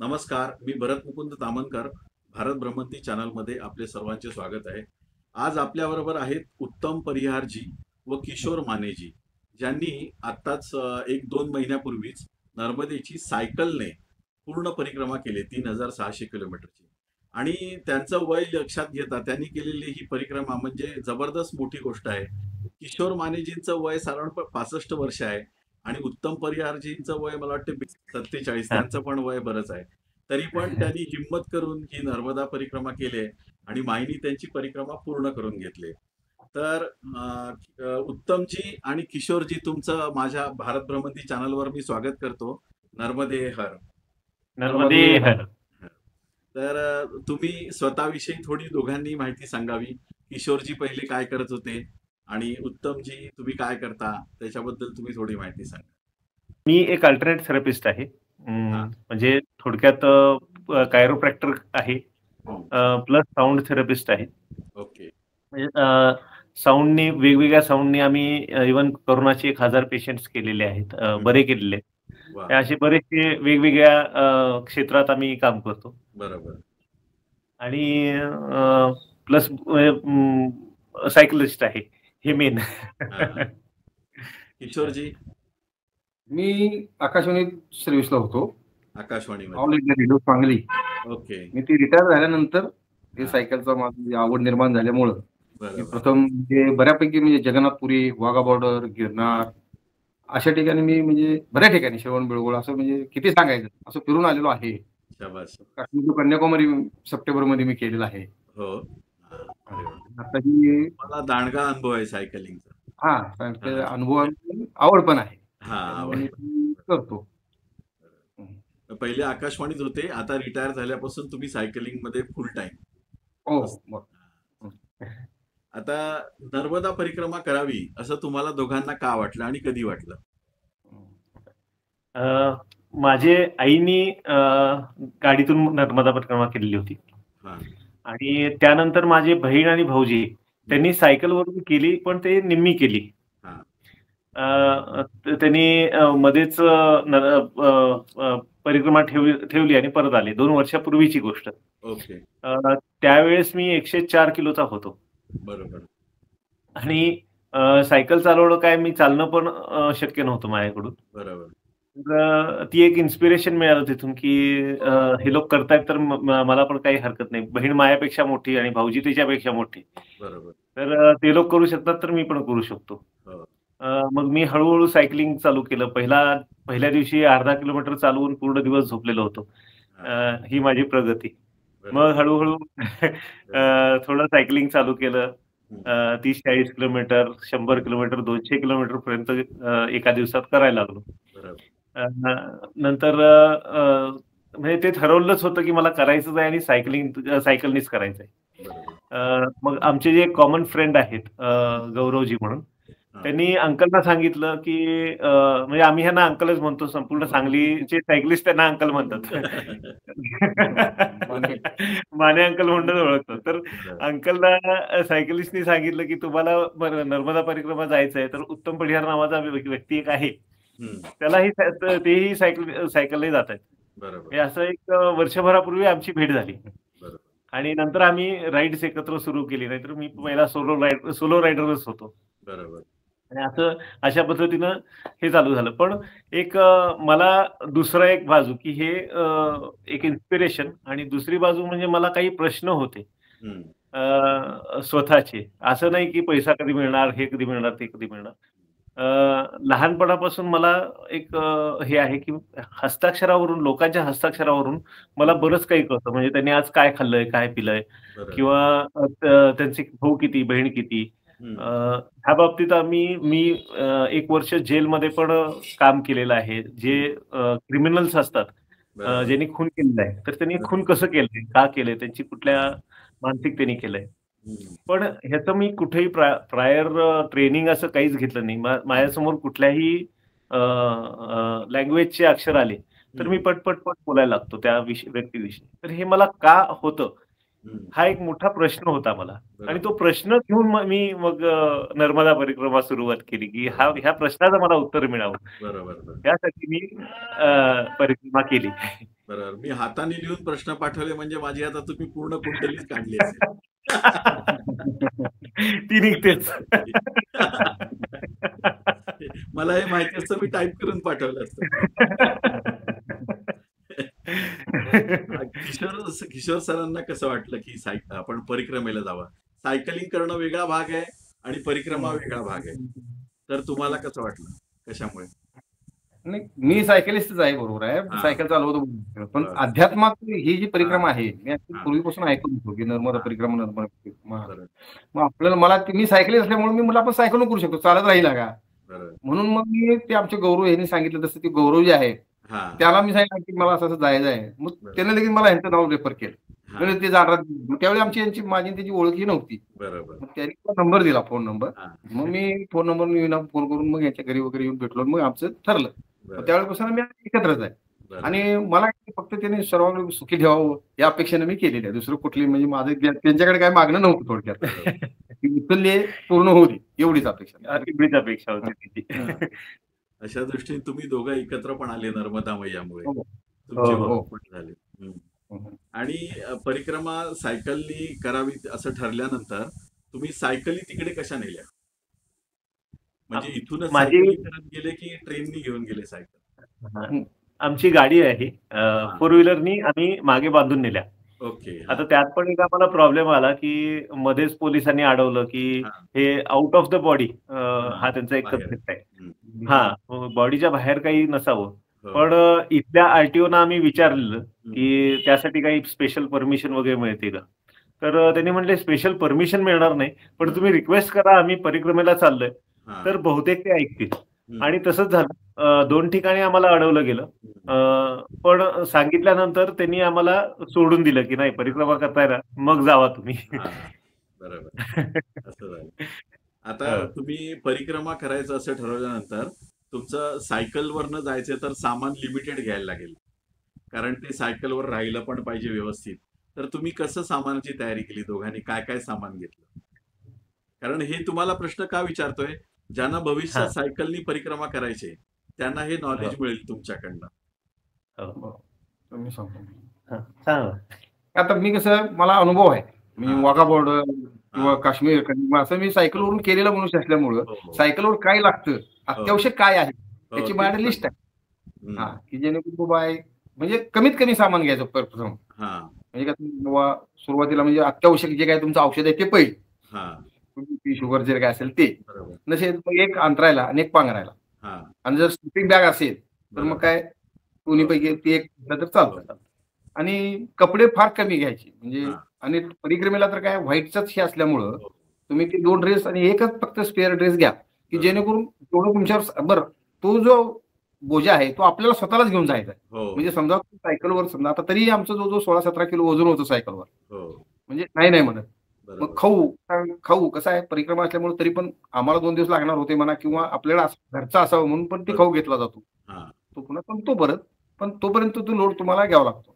नमस्कार, मी भरत मुकुंद तामणकर. भारत भ्रमंती चॅनलमध्ये आपले सर्वांचे स्वागत आहे. आज आपल्याबरोबर आहेत उत्तम परिहारजी व किशोर मानेजी, ज्यांनी आत्ताच 1-2 महिन्यापूर्वीच नर्मदेची सायकलने पूर्ण परिक्रमा केली 3600 किलोमीटरची. आणि त्यांचं वय लक्षात घेता त्यांनी केलेली ही परिक्रमा म्हणजे जबरदस्त मोठी गोष्ट आहे. किशोर मानेजींचं वय साधारण 65 वर्ष आहे आणि उत्तम परिहारजींचं वय मला वाटतं 47, हां. त्यांचं पण वय बरंच आहे. तरी पण त्यांनी हिंमत करून ही नर्मदा परिक्रमा केली आणि माईनी त्यांची परिक्रमा पूर्ण करून घेतली. तर उत्तमजी आणि किशोरजी, तुमचं माझ्या भारत भ्रमंती चॅनलवर मी स्वागत करतो. नर्मदे हर. नर्मदे हर. तर तुम्ही स्वतःविषयी थोडी दोघांनी माहिती सांगावी. किशोरजी पहिले काय करत होते आणि उत्तमजी तुम्ही काय करता, त्याच्याबद्दल तुम्ही थोडी माहिती सांगा. मी एक अल्टरनेट थेरपिस्ट आहे. हा. म्हणजे थोडक्यात कायरोप्रॅक्टर आहे. प्लस साउंड थेरपिस्ट आहे. ओके. म्हणजे साउंडनी वेगवेगळ्या साउंडनी आम्ही इव्हन कोरोनाचे 1000 पेशंट्स केलेले आहेत, बरे केलेले आहेत. वा. हे असे बरेचसे वेगवेगळ्या क्षेत्रात आम्ही काम करतो. बरोबर. आणि प्लस सायकलिस्ट आहे, हे मेन. किशोरजी. मी आकाशवाणी सर्व्हिसला होतो, ऑल आकाशवाणीमध्ये. India radio Sangli. ओके. मी ती रिटायर झाल्यानंतर ते हा. सायकलचा माझी आवड निर्माण झाल्यामुळं मी बरोबर. प्रथम म्हणजे बऱ्यापैकी म्हणजे जगन्नाथपुरी, वाघा बॉर्डर, गिरनार अशा ठिकाणी मी म्हणजे बऱ्याच ठिकाणी श्रवण बेळगोळ असं म्हणजे किती सांगायचं असं फिरून आलेलो आहे. शाबास. काश्मीर to कन्याकुमारी सप्टेंबरमध्ये मी केलेलं आहे. हो. हा. अरे वा. आता ही मला दांडगा अनुभव आहे सायकलिंगचा. हा अनुभव आवड पण आहे. हा, त्यामुळे आवड. मी करतो. पहिले आकाशवाणीत होते, आता रिटायर झाल्यापासून तुम्ही सायकलिंग मध्ये फुल टाइम. हो मग. आता नर्मदा परिक्रमा करावी असं तुम्हाला दोघांना का वाटलं आणि कधी वाटलं? माझे आईनी गाडीतून नर्मदा परिक्रमा केलेली होती. हा. आणि त्यानंतर माझे बहीण आणि भाऊजी त्यांनी सायकलवरून केली, पण ते निम्मी केली. हा. त्यांनी मध्येच परिक्रमा ठेवली आणि परत आले. 2 वर्षापूर्वीची गोष्ट. ओके. त्यावेळेस मी 104 किलोचा होतो. बरोबर. आणि सायकल चालवणं काय, मी चालणं पण शक्य नव्हतं माझ्याकडून. बरोबर. तर ती एक इन्स्पिरेशन मिळालं तिथून, की हे लोक करतायत तर मला पण काही हरकत नाही. बहीण माझ्यापेक्षा मोठी आणि भाऊजी त्याच्यापेक्षा मोठी. बरोबर. तर ते लोक करू शकतात तर मी पण करू शकतो. हो. मग मी हळूहळू सायकलिंग चालू केलं. पहिल्या दिवशी अर्धा किलोमीटर चालवून पूर्ण दिवस झोपलेलो होतो. ही माझी प्रगती. मग बरोबर. हळूहळू थोडं सायकलिंग चालू केलं. 30-40 किलोमीटर, 100 किलोमीटर, 200 किलोमीटर पर्यंत एका दिवसात करायला लागलो. बरोबर. नंतर म्हणजे ते ठरवलंच होतं की मला करायचंच आहे आणि सायकलनीच करायचं आहे. बरोबर. मग आमचे जे कॉमन फ्रेंड आहेत, गौरवजी म्हणून, हा. त्यांनी अंकलना सांगितलं की म्हणजे आम्ही ह्यांना अंकलच म्हणतो, संपूर्ण सांगलीचे सायकलिस्ट त्यांना अंकल म्हणतात. माने अंकल म्हणून ओळखतो. तर अंकलला सायकलिस्टनी सांगितलं की तुम्हाला नर्मदा परिक्रमा जायचं आहे, तर उत्तम परिहार नावाचा व्यक्ती एक आहे, त्यालाही तेही सायकलने जात आहेत. बरोबर. हे असं एक वर्षभरापूर्वी आमची भेट झाली. बरोबर. आणि नंतर आम्ही राईड्स एकत्र सुरू केली. नाहीतर मी पहिला सोलो रायडरच होतो. बरोबर. आणि अशा पद्धतीनं हे चालू झालं. पण एक मला दुसरा एक बाजू की हे एक इन्स्पिरेशन, आणि दुसरी बाजू म्हणजे मला काही प्रश्न होते स्वतःचे. असं नाही की पैसा कधी मिळणार, हे कधी मिळणार, ते कधी मिळणार. लहानपणापासून मला एक हे आहे की हस्ताक्षरावरून, लोकांच्या हस्ताक्षरावरून मला बरंच काही कळतं. म्हणजे त्यांनी आज काय खाल्लंय, काय पिलंय, किंवा त्यांचे भाऊ किती, बहीण किती. ह्या बाबतीत मी 1 वर्ष जेलमध्ये पण काम केलेलं आहे. जे क्रिमिनल्स असतात, ज्यांनी खून केलेला आहे, तर त्यांनी खून कसं केलंय, का केलंय, त्यांची कुठल्या मानसिकतेने केलंय. पण ह्याचं मी कुठेही प्रायर ट्रेनिंग असं काहीच घेतलं नाही. माझ्यासमोर कुठल्याही लँग्वेजचे अक्षर आले तर मी पटपट बोलायला लागतो त्या व्यक्तीविषयी. तर हे मला का होतं, हा एक मोठा प्रश्न होता मला. आणि तो प्रश्न घेऊन मग नर्मदा परिक्रमा सुरुवात केली, की ह्या प्रश्नाचं मला उत्तर मिळावं. बरोबर. त्यासाठी मी परिक्रमा केली. बरोबर. मी हाताने लिहून प्रश्न पाठवले म्हणजे माझी आता तुम्ही पूर्ण कुंडलीच काढली असेल. ती निघतेच. मला हे माहिती असतं मी टाईप करून पाठवलं असतं. किशोर सरांना कसं वाटलं की आपण परिक्रमेला जावं? सायकलिंग करणं वेगळा भाग आहे आणि परिक्रमा वेगळा भाग आहे. तर तुम्हाला कसं वाटलं? कशामुळे? नाही, मी सायकलिस्टच आहे, बरोबर आहे, हा. सायकल चालवतो, पण बरं. अध्यात्मात ही जी परिक्रमा आहे, मी हा. पूर्वीपासून ऐकत होतो की नर्मदा हा. परिक्रमा, नर्मदा परिक्रमा. बरं. मग आपल्याला मी सायकलिस्ट असल्यामुळे मला आपण सायकल करू शकतो, चालत राहील का. बरं. म्हणून मग मी ते आमचे गौरव यांनी सांगितलं तसं, ते गौरव जे आहे हा. त्याला मी सांगितलं की मला असं जायचं आहे. मग बरं. त्याने लगेच मला यांचं नाव रेफर केलं. हा. म्हणजे ते जाणार. मग त्यावेळी माझी त्याची ओळखही नव्हती. बरोबर. मग त्यांनी मला नंबर दिला, फोन नंबर. हा. मग मी फोन नंबर फोन करून मग यांच्या घरी वगैरे येऊन भेटलो. मग आमचं ठरलं. बरं. मग त्यावेळेपासून मी एकत्रच आहे. बरं. आणि मला फक्त त्यांनी सर्वांना सुखी ठेवावं या अपेक्षेने मी केलेली आहे. दुसरं कुठली म्हणजे माझं त्यांच्याकडे काय मागणं नव्हतं थोडक्यात. बरोबर. ती उचलली पूर्ण होती एवढीच अपेक्षा. एवढीच अपेक्षा होती तिची. अशा दृष्टीने तुम्ही दोघं एकत्र पण आले नर्मदा मैयामुळे. हो. तुमची हो, हो. ओळख पण झाली. आणि परिक्रमा सायकलनी करावी असं ठरल्यानंतर तुम्ही सायकली तिकडे कशा नेल्या? म्हणजे इथूनच सायकलिंग करत गेले की ट्रेननी घेऊन गेले सायकल? आमची गाडी आहे, 4 व्हीलरनी आम्ही मागे बांधून नेल्या. ओके. आता त्यात पण एक आम्हाला प्रॉब्लेम आला की मध्येच पोलिसांनी अडवलं की हा. हे आउट ऑफ द बॉडी, हा त्यांचा एक बाहेर. कन्सेप्ट आहे. हा, बॉडीच्या बाहेर काही नसावं. हो. पण इथल्या आरटीओना आम्ही विचारलेलं की त्यासाठी काही स्पेशल परमिशन वगैरे मिळते का. तर त्यांनी म्हणले स्पेशल परमिशन मिळणार नाही, पण तुम्ही रिक्वेस्ट करा, आम्ही परिक्रमेला चाललोय, हा. तर बहुतेक ते ऐकतील. आणि तसंच झालं. 2 ठिकाणी आम्हाला अडवलं गेलं. पण सांगितल्यानंतर त्यांनी आम्हाला सोडून दिलं की नाही, परिक्रमा करताय ना, मग जावा तुम्ही. हा. बरोबर. असं झालं. आता तुम्ही परिक्रमा करायचं असं ठरवल्यानंतर तुमचं सायकलवरनं जायचं तर सामान लिमिटेड घ्यायला लागेल, कारण ते सायकलवर राहिलं पण पाहिजे व्यवस्थित. तर तुम्ही कसं सामानाची तयारी केली दोघांनी? काय काय सामान घेतलं? कारण हे तुम्हाला प्रश्न का विचारतोय, ज्यांना भविष्यात सायकलनी परिक्रमा करायचे त्यांना हे नॉलेज मिळेल तुमच्याकडनं. मी सांगतो. आता मी कसं, मला अनुभव आहे. मी वाघा बॉर्डर किंवा काश्मीर असं मी सायकलवरून केलेला मनुष्य असल्यामुळं सायकलवर काय लागतं, अत्यावश्यक काय आहे त्याची माझ्याकडे लिस्ट आहे. हा, की जेणेकरून बाय म्हणजे कमीत कमी सामान घ्यायचं प्रथम. म्हणजे काय, सुरुवातीला म्हणजे अत्यावश्यक जे काय तुमचं औषध आहे ते पहिले, शुगर जे काय असेल ते नसेल मग एक अंतरायला आणि एक पांघरायला. आणि जर स्लिपिंग बॅग असेल तर मग काय दोन्हीपैकी ती एक तर चालतं. आणि कपडे फार कमी घ्यायचे म्हणजे. आणि परिक्रमेला तर काय व्हाईटच हे असल्यामुळं तुम्ही ते 2 ड्रेस आणि एकच फक्त स्पेअर ड्रेस घ्या, की जेणेकरून तेवढं तुमच्यावर. बरं, तो जो बोजा आहे तो आपल्याला स्वतःलाच घेऊन जायचा आहे. म्हणजे समजा सायकलवर, समजा आता तरी आमचं जो 16-17 किलो वजन होतं सायकलवर, म्हणजे नाही म्हणत. मग खाऊ कसं आहे, परिक्रमा असल्यामुळे तरी पण आम्हाला 2 दिवस लागणार होते म्हणा, किंवा आपल्याला घरचा असावं म्हणून पण ते खाऊ घेतला जातो. तो पुन्हा संपतो परत, पण तोपर्यंत तो लोड तुम्हाला घ्यावा लागतो.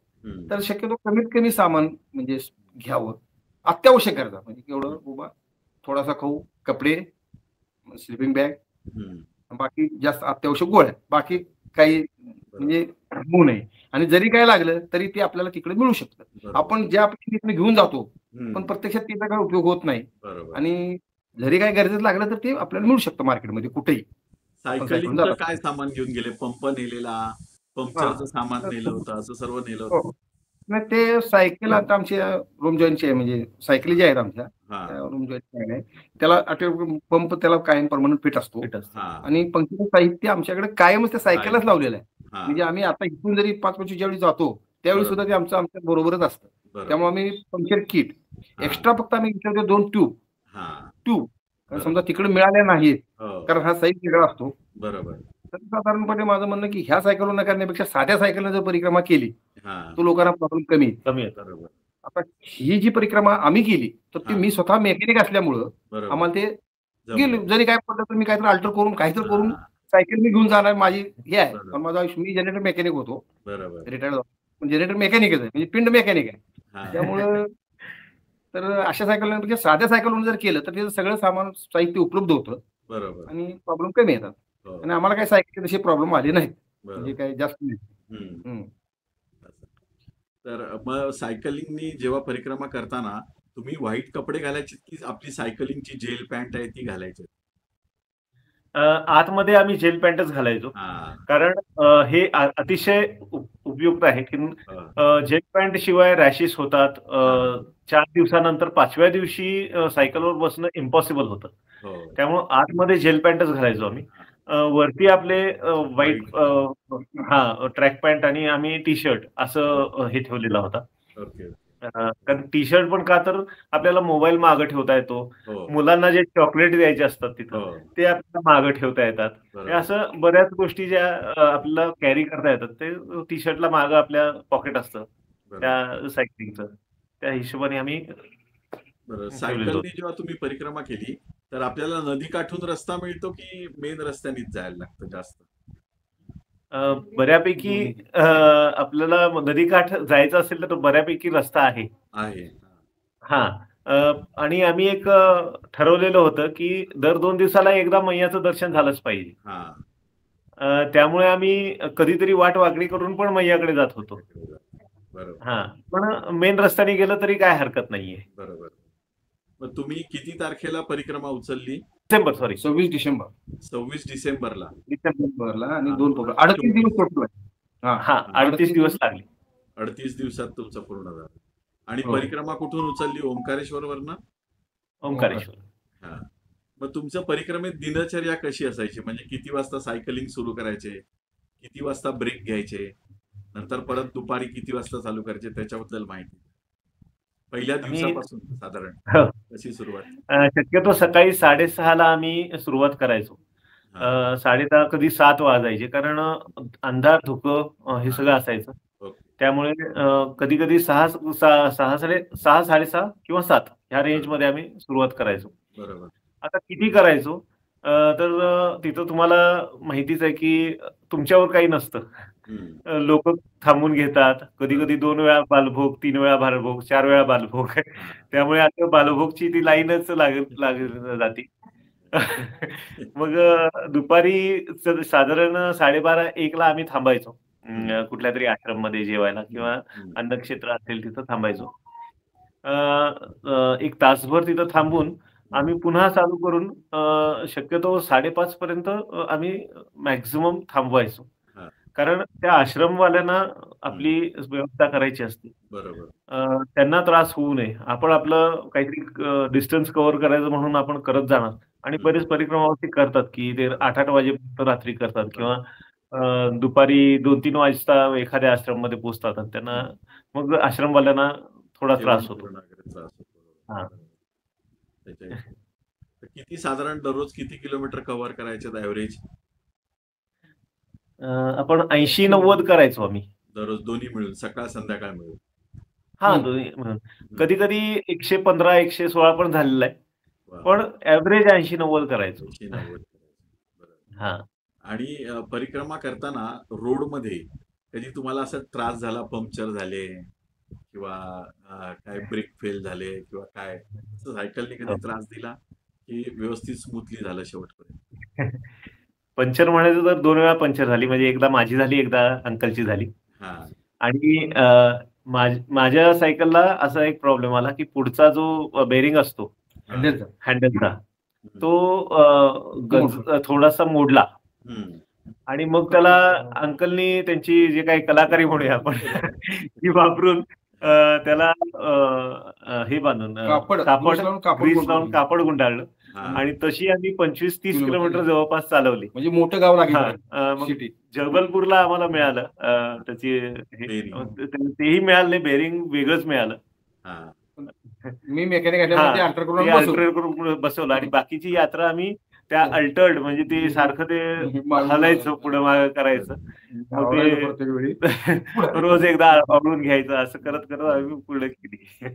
तर शक्यतो कमीत कमी सामान म्हणजे घ्यावं. अत्यावश्यक गरजा म्हणजे केवढं बाबा, थोडासा खाऊ, कपडे, स्लिपिंग बॅग, बाकी जास्त अत्यावश्यक गोळ्या, बाकी काही म्हणजे होऊ नये. आणि जरी काय लागलं तरी ते आपल्याला तिकडे मिळू शकतं. आपण ज्या पद्धतीने घेऊन जातो पण प्रत्यक्षात त्याचा काय उपयोग होत नाही. आणि जरी काय गरजेचं लागलं तर ते आपल्याला मिळू शकतं मार्केटमध्ये कुठेही. सायकलिंगचं काय सामान घेऊन गेले? पंप नेलेला, पंक्चरचं सामान नेलं होतं, असं सर्व नेलं होतं? नाही, ते सायकल आता आमच्या रूम जॉईनची आहे, म्हणजे सायकली ज्या आहेत आमच्या रूम जॉईन आहे, त्याला पंप त्याला कायम परमनंट फिट असतो. आणि पंक्चर साहित्य आमच्याकडे कायमच त्या सायकलच लावलेलं आहे. म्हणजे आम्ही आता इथून जरी 5-25 ज्यावेळी जातो त्यावेळी सुद्धा ते आमच्या बरोबरच असतं. त्यामुळे आम्ही पंक्चर किट एक्स्ट्रा फक्त आम्ही 2 ट्यूब समजा तिकडे मिळाल्या नाहीत, कारण हा साईज वेगळा असतो. बरोबर. तर साधारणपणे माझं म्हणणं की ह्या सायकल न करण्यापेक्षा साध्या सायकलने जर परिक्रमा केली तो लोकांना प्रॉब्लेम कमी येतो. आता ही जी परिक्रमा आम्ही केली तर ती मी स्वतः मेकॅनिक असल्यामुळं आम्हाला ते गेलो, जरी काय पडलं तर मी काहीतरी अल्टर करून काहीतरी करून सायकल मी घेऊन जाणार. माझी हे आहे, पण माझा मी जनरेटर मेकॅनिक होतो, रिटायर्ड जनरेटर मेकॅनिकच आहे, म्हणजे पिंड मेकॅनिक आहे. त्यामुळं तर अशा सायकल साध्या सायकलवरून जर केलं तर त्याचं सगळं सामान साहित्य उपलब्ध होतं आणि प्रॉब्लेम कमी येतात. आणि आम्हाला काही सायकल तसे प्रॉब्लेम आले नाहीत, म्हणजे काही जास्त नाही. तर मग सायकलिंगनी जेव्हा परिक्रमा करताना तुम्ही व्हाईट कपडे घालायचे की आपली सायकलिंगची जेल पॅन्ट आहे ती घालायची? आतमध्ये आम्ही जेल पॅन्टच घालायचो. हा. कारण हे अतिशय उपयुक्त आहे की हा. जेल पॅन्ट शिवाय रॅशेस होतात. हा. 4 दिवसानंतर 5व्या दिवशी सायकलवर बसणं इम्पॉसिबल होतं. हो. त्यामुळं आतमध्ये जेल पॅन्टच घालायचो आम्ही. वरती आपले व्हाईट ट्रॅक पॅन्ट आणि आम्ही टी शर्ट असं हे ठेवलेला होता. ओके. कारण टी शर्ट पण का तर आपल्याला मोबाईल मागं ठेवता येतो. हो. मुलांना जे चॉकलेट द्यायचे असतात तिथं हो. ते आपल्याला मागं ठेवता येतात. हे बरोबर. असं बऱ्याच गोष्टी ज्या आपल्याला कॅरी करता येतात ते टी शर्टला मागं आपल्या पॉकेट असतं बरोबर. त्या सायकलिंगचं. त्या हिशोबाने आम्ही बरं. ठेवलेलं सायकलनी होतं. जेव्हा तुम्ही परिक्रमा केली तर आपल्याला नदी काठून रस्ता मिळतो की मेन रस्त्यानेच जायला लागतं जास्त? बऱ्यापैकी आपल्याला नदीकाठ जायचं असेल तर बऱ्यापैकी रस्ता आहे. आहे. आणि आम्ही एक ठरवलेलं होतं की दर 2 दिवसाला एकदा मैयाचं दर्शन झालंच पाहिजे. हा. त्यामुळे आम्ही कधीतरी वाट वाकडी करून पण मैयाकडे जात होतो. बरोबर. पण मेन रस्त्याने गेलं तरी काय हरकत नाहीये. बरोबर. मग तुम्ही किती तारखेला परिक्रमा उचलली? डिसेंबर, सॉरी 26 डिसेंबर. 26 डिसेंबरला. डिसेंबरला आणि 2 फेब्रुवारी 38 दिवस टोटल आहे. 38 दिवस लागले. 38 दिवसात तुमचं पूर्ण झालं. आणि हो. परिक्रमा कुठून उचलली? ओंकारेश्वरवरनं? ओंकारेश्वर. हा. मग तुमचं परिक्रमेत दिनचर्या कशी असायची? म्हणजे किती वाजता सायकलिंग सुरू करायचे? किती वाजता ब्रेक घ्यायचे? नंतर परत दुपारी किती वाजता चालू करायचे? त्याच्याबद्दल माहिती. पहिल्या दिवसापासून साधारण कशी सुरुवात? शक्यतो सकाळी 6:30ला आम्ही सुरुवात करायचो. 6:30 कधी 7 वाजायचे कारण अंधार धुकं हे सगळं असायचं. त्यामुळे कधी कधी 6:30 किंवा 7 ह्या रेंजमध्ये आम्ही सुरुवात करायचो. बरोबर. आता किती करायचो तर तिथं तुम्हाला माहितीच आहे की तुमच्यावर काही नसतं. लोक थांबून घेतात. कधी कधी 2 वेळा बालभोग, 3 वेळा बालभोग, 4 वेळा बालभोग. त्यामुळे आता बालभोगची ती लाईनच लागत जाते. मग दुपारी साधारण 12:30-1ला आम्ही थांबायचो कुठल्या तरी आश्रम मध्ये जेवायला किंवा अन्नक्षेत्र असेल तिथं थांबायचो. 1 तासभर तिथं थांबून आम्ही पुन्हा चालू करून शक्यतो 5:30 पर्यंत आम्ही मॅक्झिमम थांबवायचो. कारण त्या आश्रमवाल्यांना आपली व्यवस्था करायची असते. बरोबर. त्यांना त्रास होऊ नये. आपण आपलं काहीतरी डिस्टन्स कव्हर करायचं म्हणून आपण करत जाणार आणि बरेच परिक्रमावरती करतात की ते 8-8 वाजेपर्यंत रात्री करतात किंवा दुपारी 2-3 वाजता एखाद्या आश्रममध्ये पोहोचतात आणि त्यांना मग आश्रमवाल्यांना थोडा त्रास होतो. किती साधारण दररोज किती किलोमीटर कव्हर करायचे ऍव्हरेज? आपण 80-90 करायचो आम्ही दररोज, दोन्ही मिळून, सकाळ संध्याकाळ मिळून. दोन्ही मिळून. कधी कधी 115-116 पण झालेला आहे. पण ऍव्हरेज 80-90 करायचो. 80-90. आणि परिक्रमा करताना रोड मध्ये कधी तुम्हाला असा त्रास झाला, पंक्चर झाले किंवा काय ब्रेक फेल झाले किंवा काय सायकलने कधी त्रास दिला की व्यवस्थित स्मूथली झालं शेवटपर्यंत? पंक्चर म्हणायचं तर 2 वेळा पंक्चर झाली. म्हणजे एकदा माझी झाली, एकदा अंकलची झाली. आणि माझ्या सायकलला असा एक प्रॉब्लेम आला की पुढचा जो बेरिंग असतो हँडलचा तो थोडासा मोडला आणि मग त्याला अंकलनी त्यांची जे काही कलाकारी म्हणूया आपण ती वापरून त्याला हे बांधून ग्रीस लावून कापड गुंडाळलं आणि तशी आम्ही 25-30 किलोमीटर जवळपास चालवली. म्हणजे मोठं गाव लागलं. जबलपूरला आम्हाला मिळालं त्याची तेही मिळालं नाही, बेरिंग वेगळंच मिळालं. मी मेकॅनिक करून बसवलं आणि बाकीची यात्रा आम्ही त्या अल्टर्ड म्हणजे ते सारखं ते हलायचं, पुढे मागं करायचं, मग ते रोज एकदा आवडून घ्यायचं, असं करत करत आम्ही पुढे केली.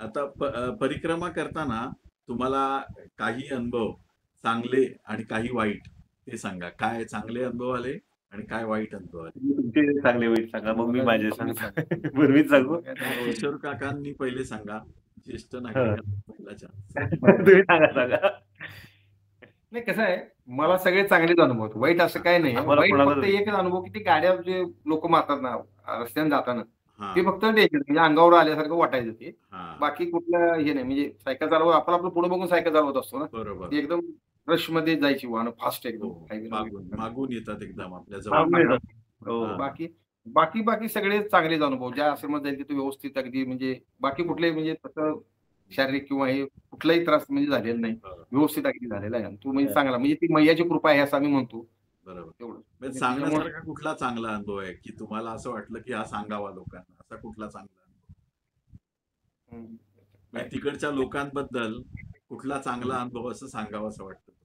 आता परिक्रमा करताना तुम्हाला काही अनुभव चांगले आणि काही वाईट ते सांगा. काय चांगले अनुभव आले आणि काय वाईट अनुभव आले? तुमचे चांगले वाईट सांगा, मग मी माझे सांगतो. पूर्वीच सांगू. किशोर काकांनी पहिले सांगा, ज्येष्ठ नागरिकांना तुम्ही सांगा. नाही, कसं आहे, मला सगळे चांगलेच अनुभव, वाईट असं काय नाही. वाईट फक्त एकच अनुभव की ते गाड्या जे लोक मारतात ना रस्त्याने जाताना हा ते फक्त टेन्शन म्हणजे अंगावर आल्यासारखं वाटायचं ते. हा बाकी कुठलं हे नाही म्हणजे सायकल चालवत आपण आपलं पुढे बघून सायकल चालवत असतो ना. बरोबर. ती एकदम रश मध्ये जायची वाहनं फास्ट हो एकदम हायवे मागून येतात एकदम आपल्या जवळ. मागून येतात. हो. हा. बाकी बाकी बाकी सगळे चांगलेच अनुभव ज्या आश्रमात जाईल तिथे व्यवस्थित अगदी म्हणजे बाकी कुठले म्हणजे तसं शारीरिक किंवा हे कुठलाही त्रास म्हणजे झालेला नाही. हा, व्यवस्थित अगदी झालेला आहे. तू म्हणजे चांगला म्हणजे ती मैयाची कृपा आहे असं आम्ही म्हणतो बरोबर. तेवढं. म्हणजे त्याच्यामुळे सांगण्यासारखा कुठला चांगला अनुभव आहे की तुम्हाला असं वाटलं की हा सांगावा लोकांना, असा कुठला चांगला अनुभव? म्हणजे तिकडच्या लोकांबद्दल कुठला चांगला अनुभव असं सांगावा असं वाटतं तुम्हाला?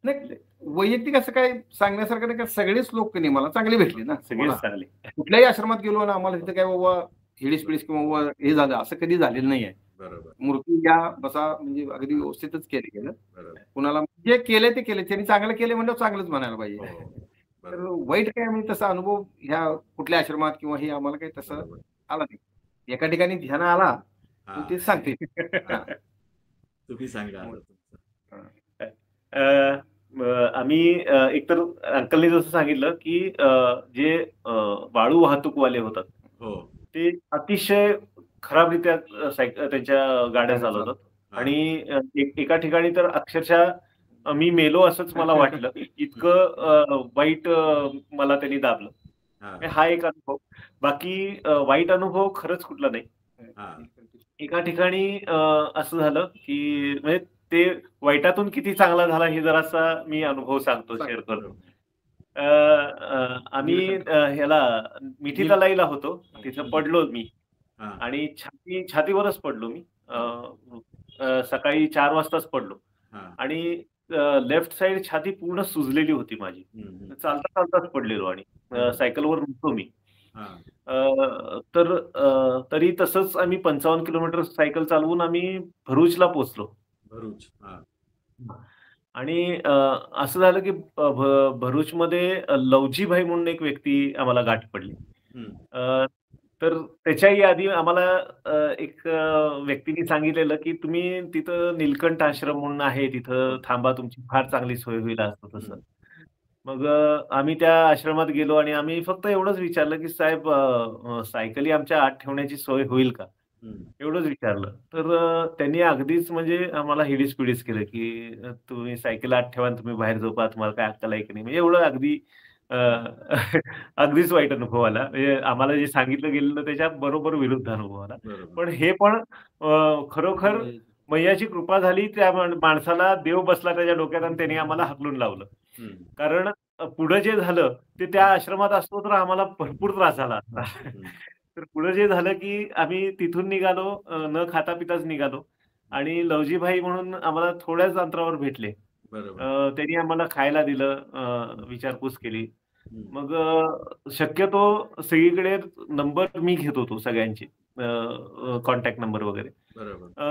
नाही वैयक्तिक असं काय सांगण्यासारखं नाही का सगळेच लोक नाही मला चांगले भेटले ना. सगळेच चांगले. कुठल्याही आश्रमात गेलो ना आम्हाला तिथे काय बाबा हिडीस पिडीस किंवा बाबा हे झालं असं कधी झालेलं नाही आहे. बरोबर मूर्ती या बसा म्हणजे अगदी व्यवस्थितच केलं गेलं. बरोबर. कुणाला जे केले ते केले त्यांनी चांगलं केले म्हणजे चांगलंच म्हणायला हो पाहिजे. हो. तर बरोबर वाईट काय म्हणजे तसा अनुभव ह्या कुठल्या आश्रमात किंवा हे आम्हाला काही तसं बरोबर. आला नाही. एका ठिकाणी ध्यान आला हा. ते सांगते. हा. तुम्ही सांगा आता तुमचं. आम्ही एकतर अंकलने जसं सांगितलं की जे वाळू वाहतूकवाले होतात हो ते अतिशय खराबरित्या त्यांच्या गाड्या चालवतात. हा. आणि एका ठिकाणी तर अक्षरशः मी मेलो असंच मला वाटलं. इतकं वाईट मला त्यांनी दाबलं. हा. हा एक अनुभव. बाकी वाईट अनुभव खरंच कुठला नाही. हा. एका ठिकाणी असं झालं की म्हणजे ते वाईटातून किती चांगला झाला हे जरासा मी अनुभव सांगतो, शेअर करतो. आम्ही ह्याला मिठी तलाईला होतो. तिथं पडलो मी हा. आणि छातीवरच पडलो मी. सकाळी 4 वाजताच पडलो हा. आणि लेफ्ट साइड छाती पूर्ण सुजलेली होती माझी. हम्म. चालता चालताच पडलेलो आणि सायकलवर नव्हतो मी. हा. तर तरी तसंच आम्ही 55 किलोमीटर सायकल चालवून आम्ही भरूचला पोहोचलो. भरूच. हा. आणि असं झालं की भरूचमध्ये लवजीभाई म्हणून एक व्यक्ती आम्हाला गाठ पडली. हम्म. तर त्याच्याही आधी आम्हाला एक व्यक्तीने सांगितलेलं की तुम्ही तिथं नीलकंठ आश्रम म्हणून आहे तिथं थांबा तुमची फार चांगली सोय होईल असं तसं. मग आम्ही त्या आश्रमात गेलो आणि आम्ही फक्त एवढंच विचारलं की साहेब सायकली आमच्या आत ठेवण्याची सोय होईल का? एवढंच विचारलं. तर त्यांनी अगदीच म्हणजे आम्हाला हिडीस-पिडीस केलं की तुम्ही सायकल आत ठेवा आणि तुम्ही बाहेर झोपा तुम्हाला काय अक्कल आहे की नाही? म्हणजे एवढं अगदी अगदीच वाईट अनुभव आला. म्हणजे आम्हाला जे सांगितलं गेलेलं त्याच्या बरोबर विरुद्ध अनुभव आला. पण हे पण खरोखर मैयाची कृपा झाली. त्या माणसाला देव बसला त्याच्या डोक्यात आणि त्याने आम्हाला हाकलून लावलं. कारण पुढं जे झालं ते त्या आश्रमात असतो तर आम्हाला भरपूर त्रास झाला असता. तर पुढं जे झालं की आम्ही तिथून निघालो न खाता पिताच निघालो आणि लवजीभाई म्हणून आम्हाला थोड्याच अंतरावर भेटले. त्यांनी आम्हाला खायला दिलं, विचारपूस केली. मग शक्यतो सगळीकडे नंबर मी घेत होतो सगळ्यांचे, कॉन्टॅक्ट नंबर वगैरे.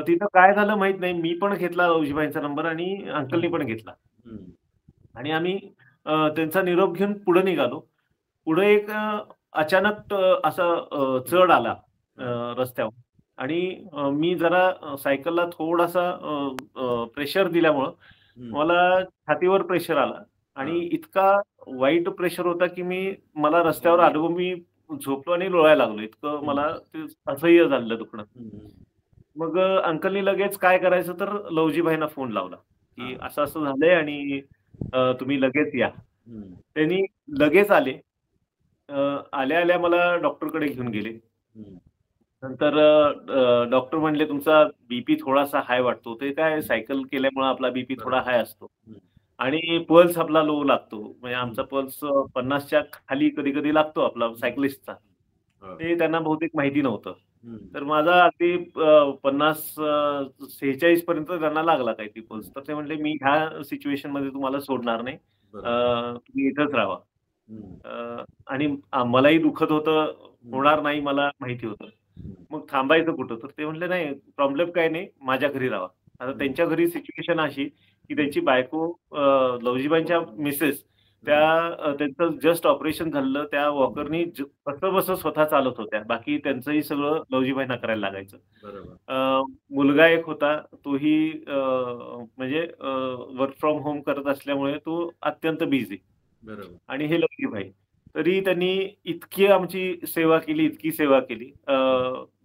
तिथं काय झालं माहित नाही. मी पण घेतला लवजीभाईंचा नंबर आणि अंकलनी पण घेतला. आणि आम्ही त्यांचा निरोप घेऊन पुढे निघालो. पुढे एक अचानक असा चढ आला रस्त्यावर आणि मी जरा सायकलला थोडासा प्रेशर दिल्यामुळं मला छातीवर प्रेशर आला आणि इतका वाईट प्रेशर होता की मला रस्त्यावर आडवं मी झोपलो आणि लोळायला लागलो. इतकं मला ते असह्य झालं दुखणं. मग अंकलनी लगेच काय करायचं तर लवजीभाईंना फोन लावला की असं झालंय आणि तुम्ही लगेच या. त्यांनी लगेच आले. आल्या मला डॉक्टरकडे घेऊन गेले. नंतर डॉक्टर म्हणले तुमचा बीपी थोडासा हाय वाटतो. ते काय सायकल केल्यामुळे आपला बीपी थोडा हाय असतो आणि पल्स आपला लो लागतो. म्हणजे आमचा पल्स 50च्या खाली कधी-कधी लागतो आपला सायकलिस्टचा. ते त्यांना बहुतेक माहिती नव्हतं. तर माझा अगदी 50-46 पर्यंत त्यांना लागला काहीतरी पल्स. तर ते म्हणले मी ह्या सिच्युएशनमध्ये तुम्हाला सोडणार नाही. तुम्ही इथंच राहावा. आणि मलाही दुखत होतं, होणार नाही मला माहिती होतं. मग थांबायचं कुठं? तर ते म्हणले नाही प्रॉब्लेम काही नाही माझ्या घरी राहावा. आता त्यांच्या घरी सिच्युएशन अशी की त्यांची बायको लवजीबाईंच्या मिसेस त्यांचं जस्ट ऑपरेशन झालं. त्या वॉकरनी कसंबसं स्वतः चालत होत्या. बाकी त्यांचंही सगळं लवजीबाईंना करायला लागायचं. मुलगा एक होता. तोही म्हणजे वर्क फ्रॉम होम करत असल्यामुळे तो अत्यंत बिझी. आणि हे लवजीभाई. तरी त्यांनी इतकी आमची सेवा केली, इतकी सेवा केली.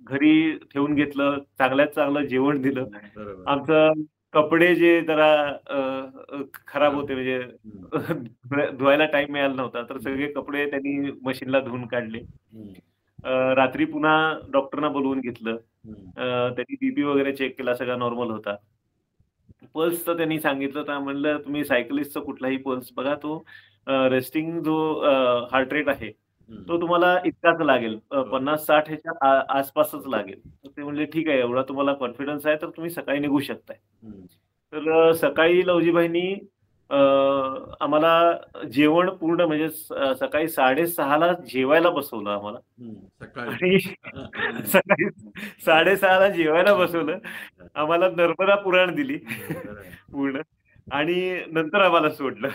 घरी ठेवून घेतलं, चांगल्यात चांगलं जेवण दिलं. बरोबर. आमचं कपडे जे जरा खराब होते, म्हणजे धुवायला टाइम मिळाला नव्हता, तर सगळे कपडे त्यांनी मशीनला धुवून काढले. रात्री पुन्हा डॉक्टरना बोलवून घेतलं. त्यांनी बीपी वगैरे चेक केला, सगळा नॉर्मल होता. पल्सचं त्यांनी सांगितलं, तर म्हणलं तुम्ही सायकलिस्टचा कुठलाही पल्स बघा, तो रेस्टिंग जो हार्ट रेट आहे तो तुम्हाला इतकाच लागेल, 50-60 ह्याच्या आसपासच लागेल. तर ते म्हणले ठीक आहे, एवढा तुम्हाला कॉन्फिडन्स आहे तर तुम्ही सकाळी निघू शकताय. तर सकाळी लवजीबाईंनी आम्हाला जेवण पूर्ण, म्हणजे सकाळी 6:30ला जेवायला बसवलं आम्हाला. आणि सकाळी 6:30ला जेवायला बसवलं, आम्हाला नर्मदा पुराण दिली पूर्ण, आणि नंतर आम्हाला सोडलं.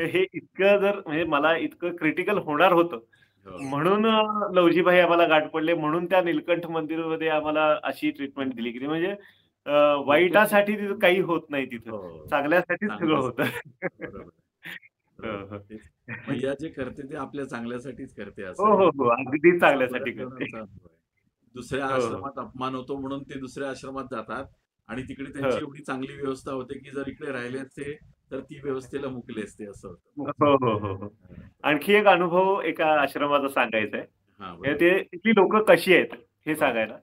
हे इतकं जर म्हणजे मला इतकं क्रिटिकल होणार होतं, म्हणून लवजीबाई आम्हाला गाठ पडले, म्हणून त्या निलकंठ मंदिरमध्ये आम्हाला अशी ट्रीटमेंट दिली की म्हणजे वाईटासाठी तिथं काही होत नाही, तिथं चांगल्यासाठीच सगळं होतं. मैया जे करते ते आपल्या चांगल्यासाठीच करते. हो हो हो, अगदी चांगल्यासाठी करते. दुसऱ्या आश्रमात अपमान होतो म्हणून ते दुसऱ्या आश्रमात जातात, आणि तिकडे त्यांची एवढी चांगली व्यवस्था होते की जर इकडे राहिले असते तर ती व्यवस्थेला मुकले असते, असं होतं. हो हो हो हो. आणखी एक अनुभव एका आश्रमाचा सांगायचा आहे. ते तिथली लोक कशी आहेत हे सांगायला,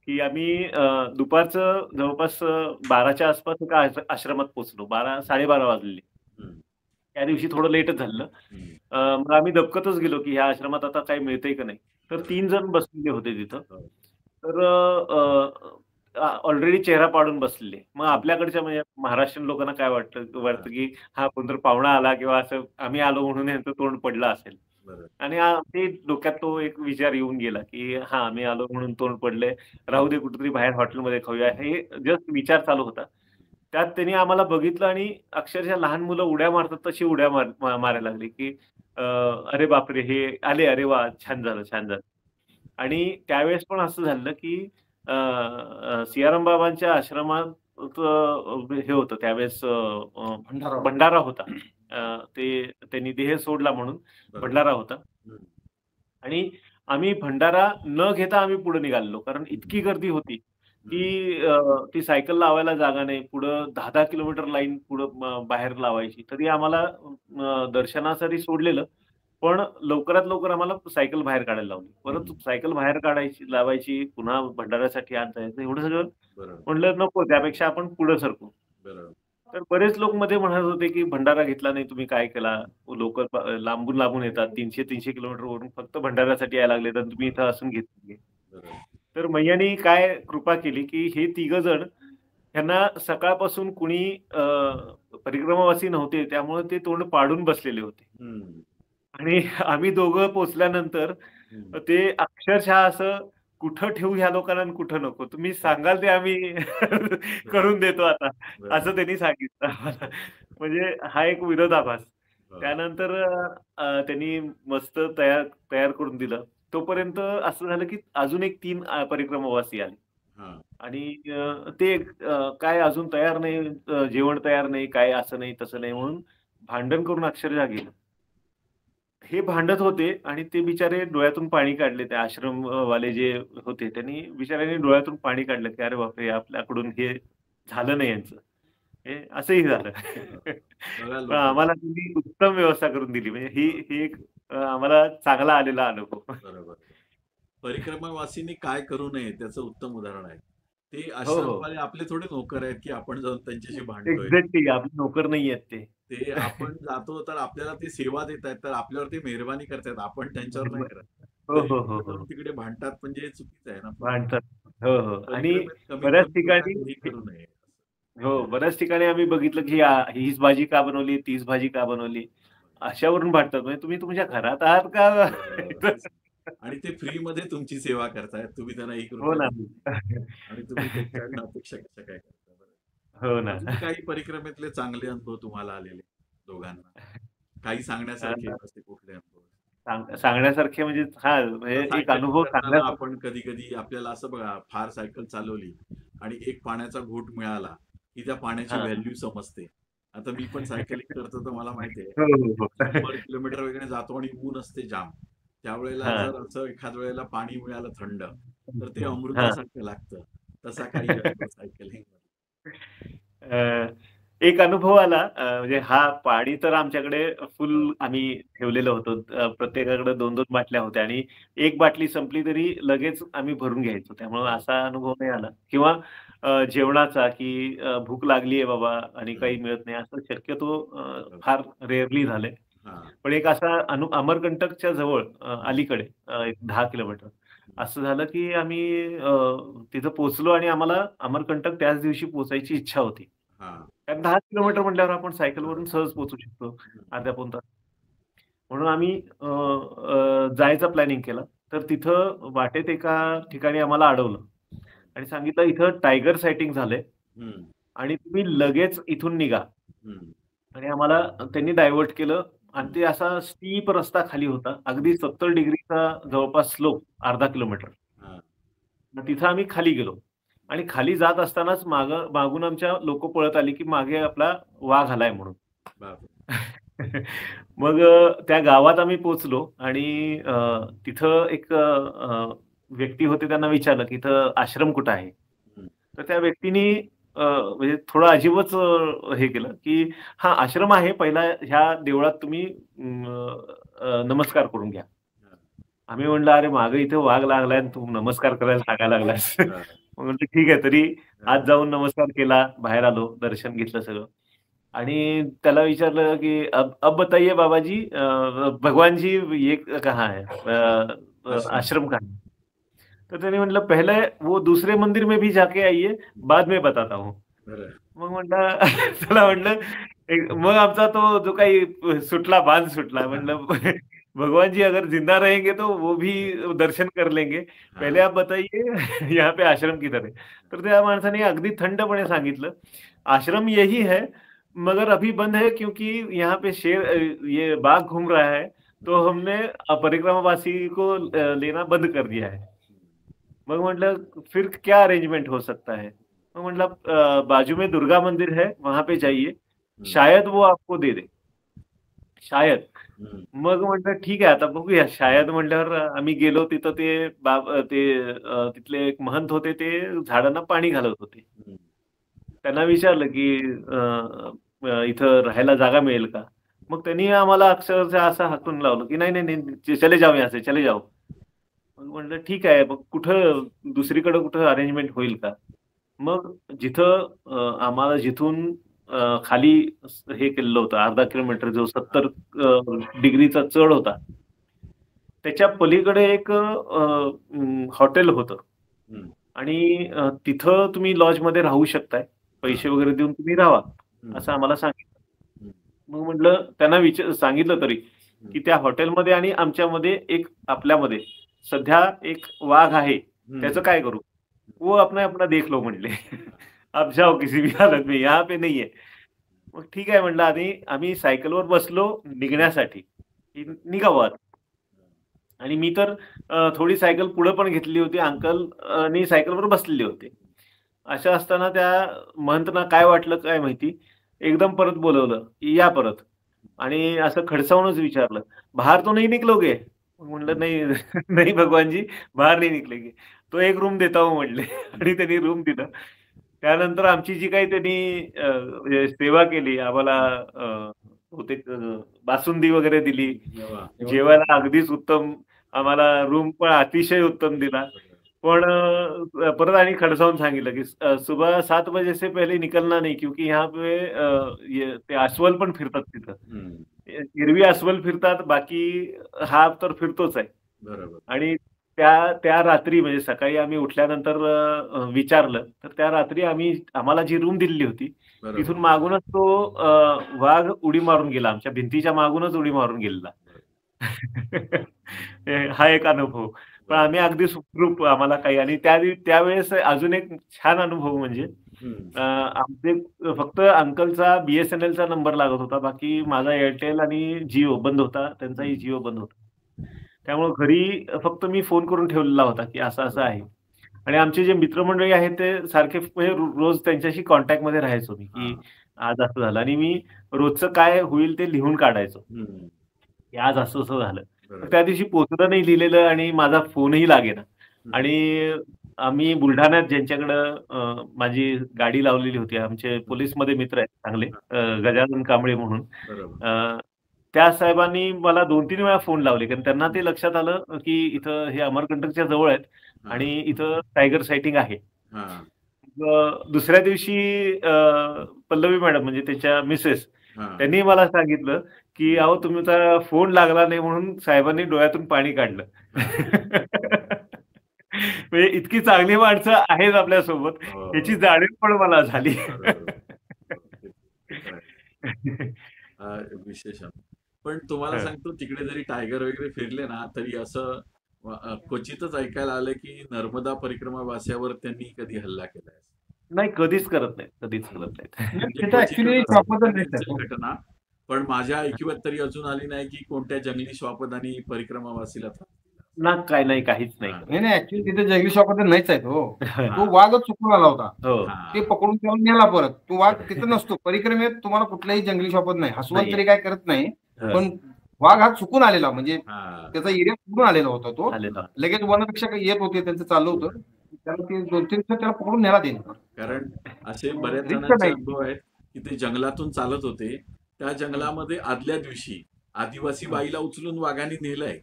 की आम्ही दुपारचं जवळपास 12च्या आसपास एका आश्रमात पोहोचलो. 12-12:30 वाजलेले. त्या दिवशी थोडं लेटच झालं. मग आम्ही दबकतच गेलो की ह्या आश्रमात आता काही मिळतंय का नाही. तर 3 जण बसलेले होते तिथं. तर ऑलरेडी चेहरा पाडून बसलेले. मग आपल्याकडच्या म्हणजे महाराष्ट्रीयन लोकांना काय वाटतं की हा कोणतरी पाहुणा आला किंवा असं आम्ही आलो म्हणून यांचं तोंड पडलं असेल. आणि ते डोक्यात तो एक विचार येऊन गेला की हा आम्ही आलो म्हणून तोंड पडलंय, राहू दे कुठेतरी बाहेर हॉटेलमध्ये खाऊया, हे जस्ट विचार चालू होता. त्यात त्यांनी आम्हाला बघितलं आणि अक्षरशः लहान मुलं उड्या मारतात तशी उड्या मारायला लागली की अरे बापरे, हे आले, अरे वा, छान झालं, छान झालं. आणि त्यावेळेस पण असं झालं की सियाराम बाबांच्या आश्रमात हे होतं त्यावेळेस, भंडारा होता. ते त्यांनी देह सोडला म्हणून भंडारा होता. आणि आम्ही भंडारा न घेता आम्ही पुढे निघालो, कारण इतकी गर्दी होती की ती सायकल लावायला जागा नाही. पुढं 10-10 किलोमीटर लाईन पुढं बाहेर लावायची. तरी आम्हाला दर्शनासाठी सोडलेलं, पण लवकरात लवकर आम्हाला सायकल बाहेर काढायला लावली. परत सायकल बाहेर लावायची, पुन्हा भंडाऱ्यासाठी आत जायचं, एवढं सगळं म्हणलं नको, त्यापेक्षा आपण पुढे सरकू. तर बरेच लोक मध्ये म्हणत होते की भंडारा घेतला नाही तुम्ही, काय केला, लोक लांबून लांबून येतात, 300-300 किलोमीटर वरून फक्त भंडाऱ्यासाठी यायला लागले, तर तुम्ही इथं असून घेतली. तर मैयानी काय कृपा केली की हे 3 जण, ह्यांना सकाळपासून कुणी परिक्रमावासी नव्हते, त्यामुळे ते तोंड पाडून बसलेले होते. आणि आम्ही दोघं पोचल्यानंतर ते अक्षरशः असं, कुठं ठेवू ह्या लोकांना आणि कुठं नको, तुम्ही सांगाल ते आम्ही करून देतो आता, असं त्यांनी सांगितलं. म्हणजे हा एक विरोधाभास. त्यानंतर त्यांनी मस्त तयार करून दिलं. तोपर्यंत असं झालं की अजून एक 3 परिक्रमावासी आले. आणि ते काय अजून तयार नाही, जेवण तयार नाही, काय असं नाही तसं नाही म्हणून भांडण करून अक्षरशः गेलं. हे भांडत होते आणि ते बिचारे डोळ्यातून पाणी काढले. ते आश्रमवाले जे होते त्यांनी बिचाऱ्यांनी डोळ्यातून पाणी काढलं की अरे बापरे, आपल्याकडून हे झालं नाही यांचं, हे असंही झालं. पण आम्हाला तुम्ही उत्तम व्यवस्था करून दिली. म्हणजे ही एक आम्हाला चांगला आलेला अनुभव. बरोबर. परिक्रमावासींनी काय करू नये त्याचं उत्तम उदाहरण आहे. ते आश्रमवाले आपले थोडे नोकर आहेत की आपण जाऊन त्यांच्याशी भांडतोय. एक्झॅक्टली, आपले नोकर नाही आहेत ते आपण जातो तर आपल्याला ती सेवा देत आहेत, तर आपल्यावरती मेहरबानी करतात, आपण त्यांच्यावर नाही करत. तिकडे भांडतात, म्हणजे चुकीचं आहे ना. भांडतात. हो हो. आणि बऱ्याच ठिकाणी करू नये. हो, बऱ्याच ठिकाणी आम्ही बघितलं की हीच भाजी का बनवली, तीच भाजी का बनवली, अशावरून भांडतात. म्हणजे तुम्ही तुमच्या घरात आहात का? आणि ते फ्री मध्ये तुमची सेवा करतायत, तुम्ही त्यांना 1 हो ना. आणि तुम्ही त्यांच्याकडनं अपेक्षा कशा काय करता? हो ना. काही परिक्रमेतले चांगले अनुभव तुम्हाला आलेले दोघांना, काही सांगण्यासारखे असे कुठले अनुभव? सांगण्यासारखे म्हणजे एक अनुभव सांगण्यात, आपण कधी कधी आपल्याला असं बघा, फार सायकल चालवली आणि एक पाण्याचा घोट मिळाला की त्या पाण्याची व्हॅल्यू समजते, आता मी पण सायकलिंग करतो तर मला माहिती आहे, हो, हो, हो. 100 किलोमीटर वगैरे जातो आणि ऊन असते जाम. त्यावेळेला हां. जर असं एखाद वेळेला पाणी मिळालं थंड, तर ते हां. अमृतासारखं लागतं. तसा काही असतो सायकलिंग. अ, एक अनुभव आला, म्हणजे हा पाणी तर आमच्याकडे फुल आम्ही ठेवलेलं होतं. प्रत्येकाकडे 2-2 बाटल्या होत्या आणि एक बाटली संपली तरी लगेच आम्ही भरून घ्यायचो. त्यामुळे असा अनुभव नाही आला किंवा जेवणाचा की भूक लागली आहे बाबा आणि काही मिळत नाही असं शक्यतो फार रेअरली झालंय. हां. पण एक असा अमरकंटकच्या जवळ अलीकडे एक 10 किलोमीटर असं झालं की आम्ही तिथं पोहोचलो आणि आम्हाला अमरकंटक त्याच दिवशी पोहोचायची इच्छा होती. हां. कारण 10 किलोमीटर म्हटल्यावर आपण सायकलवरून सहज पोहोचू शकतो अर्ध्या पाऊण तास. म्हणून आम्ही जायचा प्लॅनिंग केला. तर तिथं वाटेत एका ठिकाणी आम्हाला अडवलं आणि सांगितलं, "इथं टायगर सायटिंग झालंय हं. आणि तुम्ही लगेच इथून निघा." हं. आणि आम्हाला त्यांनी डायव्हर्ट केलं आणि ते असा स्टीप रस्ता खाली होता. अगदी 70 डिग्रीचा जवळपास स्लोप अर्धा किलोमीटर. हां. मग तिथं आम्ही खाली गेलो आणि खाली जात असतानाच मागून आमच्या लोकं पळत आली, की मागे आपला वाघ आलाय म्हणून. बापरे! मग त्या गावात आम्ही पोहोचलो आणि तिथं एक व्यक्ती होते त्यांना विचारलं, की "इथं आश्रम कुठं आहे?" हं. तर त्या व्यक्तीनी म्हणजे थोडं अजीबच हे केलं, की "हां, आश्रम आहे. पहिला ह्या देवळात तुम्ही नमस्कार करून घ्या." हां. आम्ही म्हटलं, "अरे मागे इथे वाघ लागलाय आणि तू नमस्कार करायला सांगायला लागलास." हां. मग म्हटलं, "ठीक आहे." तरी हां. आत जाऊन नमस्कार केला, बाहेर आलो, दर्शन घेतलं सगळं आणि त्याला विचारलं, की "अब बताइए बाबा जी, भगवान जी ये कहाँ है? आश्रम. आश्रम कहाँ है?" तर त्याने म्हटलं, "पहले वो दूसरे मंदिर में भी जाके आइए, बाद में बताता हूँ." बरं. मग म्हटलं त्याला म्हटलं मग आमचा तो जो काही सुटला, बांध सुटला. म्हटलं भगवान जी अगर जिंदा रहेंगे तो वो भी दर्शन कर लेंगे. पहले हां. आप बताइए यहाँ पे आश्रम किधर है? तर त्या माणसाने अगदी थंडपणे सांगितलं, "आश्रम यही है, मगर अभी बंद है क्योंकि यहाँ पे ये बाघ घूम रहा है, तो हमने परिक्रमावासी को लेना बंद कर दिया है." मग म्हटलं, "फिर क्या अरेंजमेंट हो सकता है?" मग म्हटलं, बाजू में दुर्गा मंदिर है, वहाँ पे जाइए, हं. शायद वो आपको दे दे." शायद. हं. मग म्हटलं, "ठीक आहे, आता बघूया." शायद म्हटल्यावर आम्ही गेलो तिथं तिथले एक महंत होते, ते झाडांना पाणी घालत होते. हं. त्यांना विचारलं, की "इथं राहायला जागा मिळेल का?" मग त्यांनी आम्हाला अक्षरशः असं हाकलून लावलं, की "नाही, नाही, नाही, चले जाओ यहाँ से, चले जाओ." मग म्हटलं, "ठीक आहे, मग कुठं दुसरीकडे कुठं अरेंजमेंट होईल का?" मग जिथं आम्हाला जिथून खाली हे केलेलं होतं अर्धा किलोमीटर जो 70 डिग्रीचा चढ होता. त्याच्या पलीकडे एक हॉटेल होतं हं. आणि तिथं तुम्ही लॉजमध्ये राहू शकताय. हां. पैसे वगैरे देऊन तुम्ही राहावा, हं. असं आम्हाला सांगितलं. हं. मग म्हटलं त्यांना सांगितलं तरी, हं. की त्या हॉटेलमध्ये आणि आमच्यामध्ये आपल्यामध्ये सध्या एक वाघ आहे. त्याचं हं. काय करू? वो अपना देख लो म्हटले. आप जाओ किसी भी हालत में, यहाँ पे नहीं है. मग ठीक आहे म्हटलं आणि आम्ही सायकलवर बसलो निघण्यासाठी, की निघावं आता. आणि मी तर थोडी सायकल पुढे पण घेतली होती. अंकल नी सायकलवर बसलेले होते. अशा असताना त्या महंतना काय वाटलं काय माहिती, एकदम परत बोलवलं, की "या परत." आणि असं खडसावूनच विचारलं, "बाहर तो नहीं निकलोगे?" मग म्हटलं, "नहीं, नहीं भगवान जी, बाहर नहीं निकलेंगे." "तो एक रूम देता हूँ" म्हटले आणि त्यांनी रूम दिलं. त्यानंतर आमची जी काही त्यांनी म्हणजे सेवा केली आम्हाला, बहुतेक बासुंदी वगैरे दिली. जेव्हा जेवायला अगदीच उत्तम आम्हाला रूम पण अतिशय उत्तम दिला. पण परत आणि खडसावून सांगितलं, की सुबह 7 बजे से पहले निकलना नहीं क्योंकि यहाँ पे ते अस्वल पण फिरतात तिथं. हं. एरवी अस्वल फिरतात, बाकी हा तर फिरतोच आहे. बरोबर. आणि त्या त्या रात्री म्हणजे सकाळी आम्ही उठल्यानंतर विचारलं, तर त्या रात्री आम्हाला जी रूम दिलेली होती, बरोबर. तिथून मागूनच तो वाघ उडी मारून गेला. आमच्या भिंतीच्या मागूनच उडी मारून गेलेला. हा एक अनुभव. पण बरं. आम्ही अगदी सुखरूप आम्हाला काही आणि त्यावेळेस अजून एक छान अनुभव म्हणजे हं. आमचे फक्त अंकलचा BSNLचा नंबर लागत होता. बाकी माझा एअरटेल आणि जिओ बंद होता. त्यांचाही जिओ बंद होता. त्यामुळे घरी फक्त मी फोन करून ठेवलेला होता, की असं-असं आहे. आणि आमचे जे मित्रमंडळी आहेत ते सारखे म्हणजे रोज त्यांच्याशी कॉन्टॅक्टमध्ये राहायचो मी, की हां. आज असं झालं. आणि मी रोजचं काय होईल ते लिहून काढायचो, हम्म. की आज असं असं झालं. तर बरोबर. त्या दिवशी पोचलं नाही लिहिलेलं आणि माझा फोनही लागेना. हम्म. आणि आम्ही बुलढाण्यात ज्यांच्याकडं माझी गाडी लावलेली होती, आमचे पोलीसमध्ये मित्र आहेत चांगले, गजानन कांबळे म्हणून. बरोबर. त्या साहेबांनी मला 2-3 वेळा फोन लावले, कारण त्यांना ते लक्षात आलं की इथं हे अमरकंटकच्या जवळ आहेत हा. आणि इथं टायगर सायटिंग आहे. हा. दुसऱ्या दिवशी पल्लवी मॅडम म्हणजे त्याच्या मिसेस, हा. त्यांनी मला सांगितलं की अहो तुमचा फोन लागला नाही म्हणून साहेबांनी डोळ्यातून पाणी काढलं. म्हणजे इतकी चांगली माणसं आहेत आपल्यासोबत, हो. याची जाणीव पण मला झाली. बरोबर. ते तर आहे. विशेषण. पण तुम्हाला हं. सांगतो, तिकडे जरी टायगर वगैरे फिरले ना, तरी असं क्वचितच ऐकायला आलं की नर्मदा परिक्रमा वास्यावर त्यांनी कधी हल्ला केलाय. नाही, कधीच करत नाहीत, कधीच करत नाहीत. म्हणजे तिथं ऍक्च्युली क्वचितच श्वापदर असेल नाही त्यांची घटना. पण माझ्या ऐकिवात तरी अजून आली नाही की कोणत्या जंगली श्वापदानी परिक्रमावासीला त्रास दिला. ना काय नाही, काहीच नाही. हा. नाही ऍक्च्युली तिथे जंगली श्वापदर नाहीच आहेत हो. हा. तो वाघच चुकून आला होता. हो. हा. ते पकडून त्याला नेला परत. तो वाघ तिथं नसतो. परिक्रमेत तुम्हाला कुठलाही जंगली श्वापद नाही. हसवत नाहीये. तरी काय करत नाही. हं. पण वाघ हा चुकून आलेला, म्हणजे हा. त्याचा एरिया चुकून आलेला होता तो. आलेला. लगेच वनरक्षक येत होते, त्यांचं चाललं होतं. त्याला ते 2-3 दिवस त्याला पकडून नेला त्यांनी. कारण असे बऱ्याच रिस्क जणांचे नाही. अनुभव आहेत की ते जंगलातून चालत होते, त्या जंगलामध्ये आदल्या दिवशी आदिवासी बाईला उचलून वाघाने नेलंय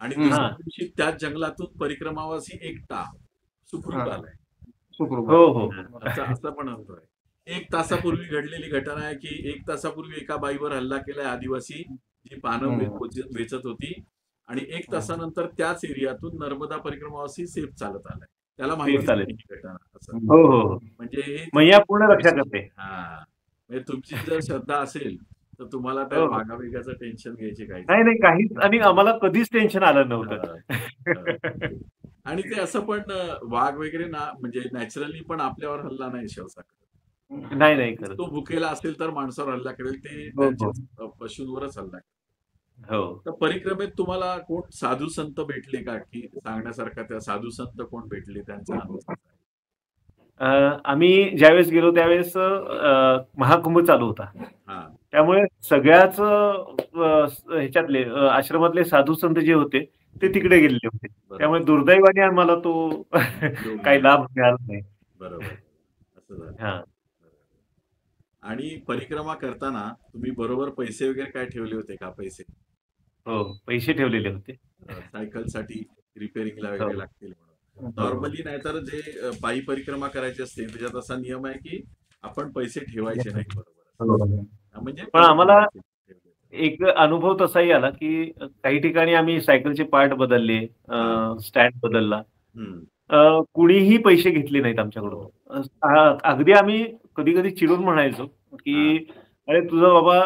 आणि दुसऱ्या दिवशी त्याच जंगलातून परिक्रमावासी एकटा सुखरूप हा. आलाय. सुखरूप. हो हो. असा पण अनुभव आहे. 1 तासापूर्वी घडलेली घटना आहे की 1 तासापूर्वी एका बाईवर हल्ला केलाय आदिवासी, जी पानं वेचत होती, आणि 1 तासानंतर त्याच एरियातून नर्मदा परिक्रमावासी सेफ चालत आलाय. त्याला माहिती चालेल. नाही ही घटना असं. हो हो. म्हणजे हे मैया पूर्ण रक्षा करते. हा, म्हणजे तुमची जर श्रद्धा असेल तर तुम्हाला त्या हो. वाघावेगाचं टेन्शन घ्यायचे काही नाही नाही, काहीच. आणि आम्हाला कधीच टेन्शन आलं नव्हतं. आणि ते असं पण वाघ वगैरे ना, म्हणजे नॅचरली पण आपल्यावर हल्ला नाही सहसा करत. नाही नाही करत. तो भुकेला असेल तर माणसावर हल्ला करेल, ते हो, हो. त्यांच्या पशूंवरच हल्ला करेल. हो. तर परिक्रमेत तुम्हाला कोण साधू संत भेटले का, की सांगण्यासारखा त्या साधू संत कोण भेटले, त्यांचा अनुभव काय? आम्ही ज्यावेळेस गेलो त्यावेळेस महाकुंभ चालू होता. हा. त्यामुळे सगळ्याच ह्याच्यातले आश्रमातले साधू संत जे होते ते तिकडे गेलेले होते. त्यामुळे दुर्दैवाने आम्हाला तो काही लाभ मिळाला नाही. बरोबर. असं झालं. हा. आणि परिक्रमा करताना तुम्ही बरोबर पैसे वगैरे काय ठेवले होते का? पैसे हो, पैसे ठेवलेले होते. सायकलसाठी रिपेअरिंगला वगैरे लागतील म्हणून. नॉर्मली नाहीतर जे पायी परिक्रमा करायची असते त्याच्यात असा नियम आहे की आपण पैसे ठेवायचे नाही बरोबर. म्हणजे पण आम्हाला एक अनुभव तसाही आला की काही ठिकाणी आम्ही सायकलचे पार्ट बदलले, स्टँड बदलला, कुणीही पैसे घेतले नाहीत आमच्याकडून. अगदी आम्ही कधी कधी चिडून म्हणायचो की अरे तुझं बाबा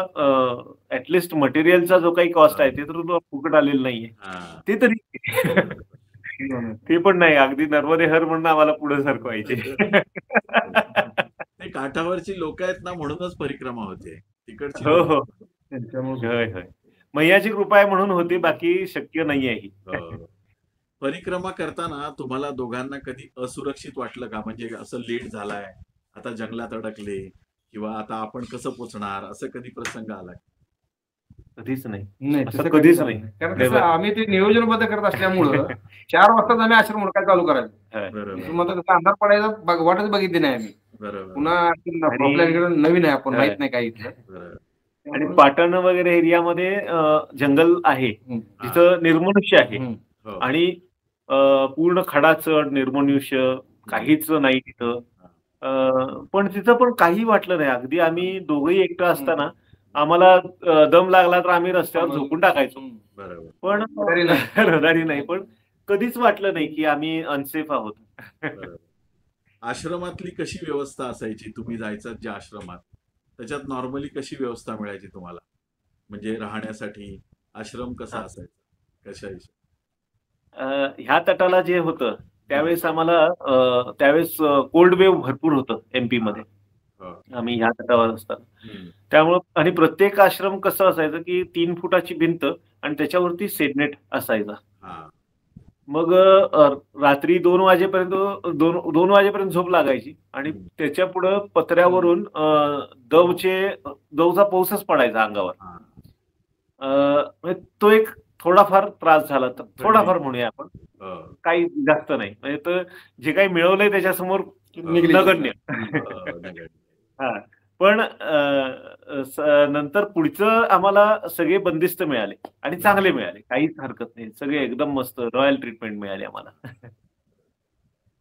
ऍटलिस्ट मटेरियलचा जो काही कॉस्ट आहे ते तर तुला फुकट आलेलं नाहीये, ते तरी ते पण नाही. अगदी नर्मदे हर म्हणून आम्हाला पुढे सरकवायचे. ते काठावरची लोक आहेत ना, म्हणूनच परिक्रमा होते तिकडची. हो हो. होय होय. मैयाची कृपा आहे म्हणून होती, बाकी शक्य नाहीये ही. परिक्रमा करताना तुम्हाला दोघांना कधी असुरक्षित वाटलं का? म्हणजे असं लेट झालाय, आता जंगलात अडकले, किंवा आता आपण कसं पोचणार, असं कधी प्रसंग आलाय? कधीच नाही. नाही, कधीच नाही. कारण कसं आम्ही ते नियोजनबद्ध करत असल्यामुळं 4 वाजताच आम्ही आश्रम हुडकायला चालू करायचो. मग तसं अंधार पडायचा वाटच बघितली नाही आम्ही. पुन्हा आपल्या नवीन आहे, आपण माहित नाही काही इथलं. आणि पाटण वगैरे एरियामध्ये जंगल आहे जिथं निर्मनुष्य आहे, आणि पूर्ण खडाचड निर्मनुष्य काहीच नाही तिथं. पण तिथं पण काही वाटलं नाही. अगदी आम्ही दोघंही एकटं असताना आम्हाला दम लागला तर आम्ही रस्त्यावर झोपून टाकायचो. पण रहदारी नाही, पण कधीच वाटलं नाही की आम्ही अनसेफ आहोत. आश्रमातली कशी व्यवस्था असायची? तुम्ही जायचात ज्या आश्रमात, त्याच्यात नॉर्मली कशी व्यवस्था मिळायची तुम्हाला? म्हणजे राहण्यासाठी आश्रम कसा असायचा, कशा? ह्या तटाला जे होतं त्यावेळेस आम्हाला त्यावेळेस कोल्ड वेव्ह भरपूर होतं एमपी मध्ये, आम्ही ह्या तटावर असताना. त्यामुळं आणि प्रत्येक आश्रम कसं असायचं की 3 फुटाची भिंत आणि त्याच्यावरती सेडनेट असायचा. मग रात्री 2 वाजेपर्यंत झोप लागायची आणि त्याच्या पुढं पत्र्यावरून दवचा पाऊसच पडायचा अंगावर. म्हणजे तो एक थोडाफार त्रास झाला, तर थोडाफार म्हणूया आपण, काही जास्त नाही. म्हणजे तर जे काही मिळवलंय त्याच्यासमोर नगण्य. हा, पण नंतर पुढचं आम्हाला सगळे बंदिस्त मिळाले आणि चांगले मिळाले, काहीच हरकत नाही, सगळे एकदम मस्त रॉयल ट्रीटमेंट मिळाली आम्हाला.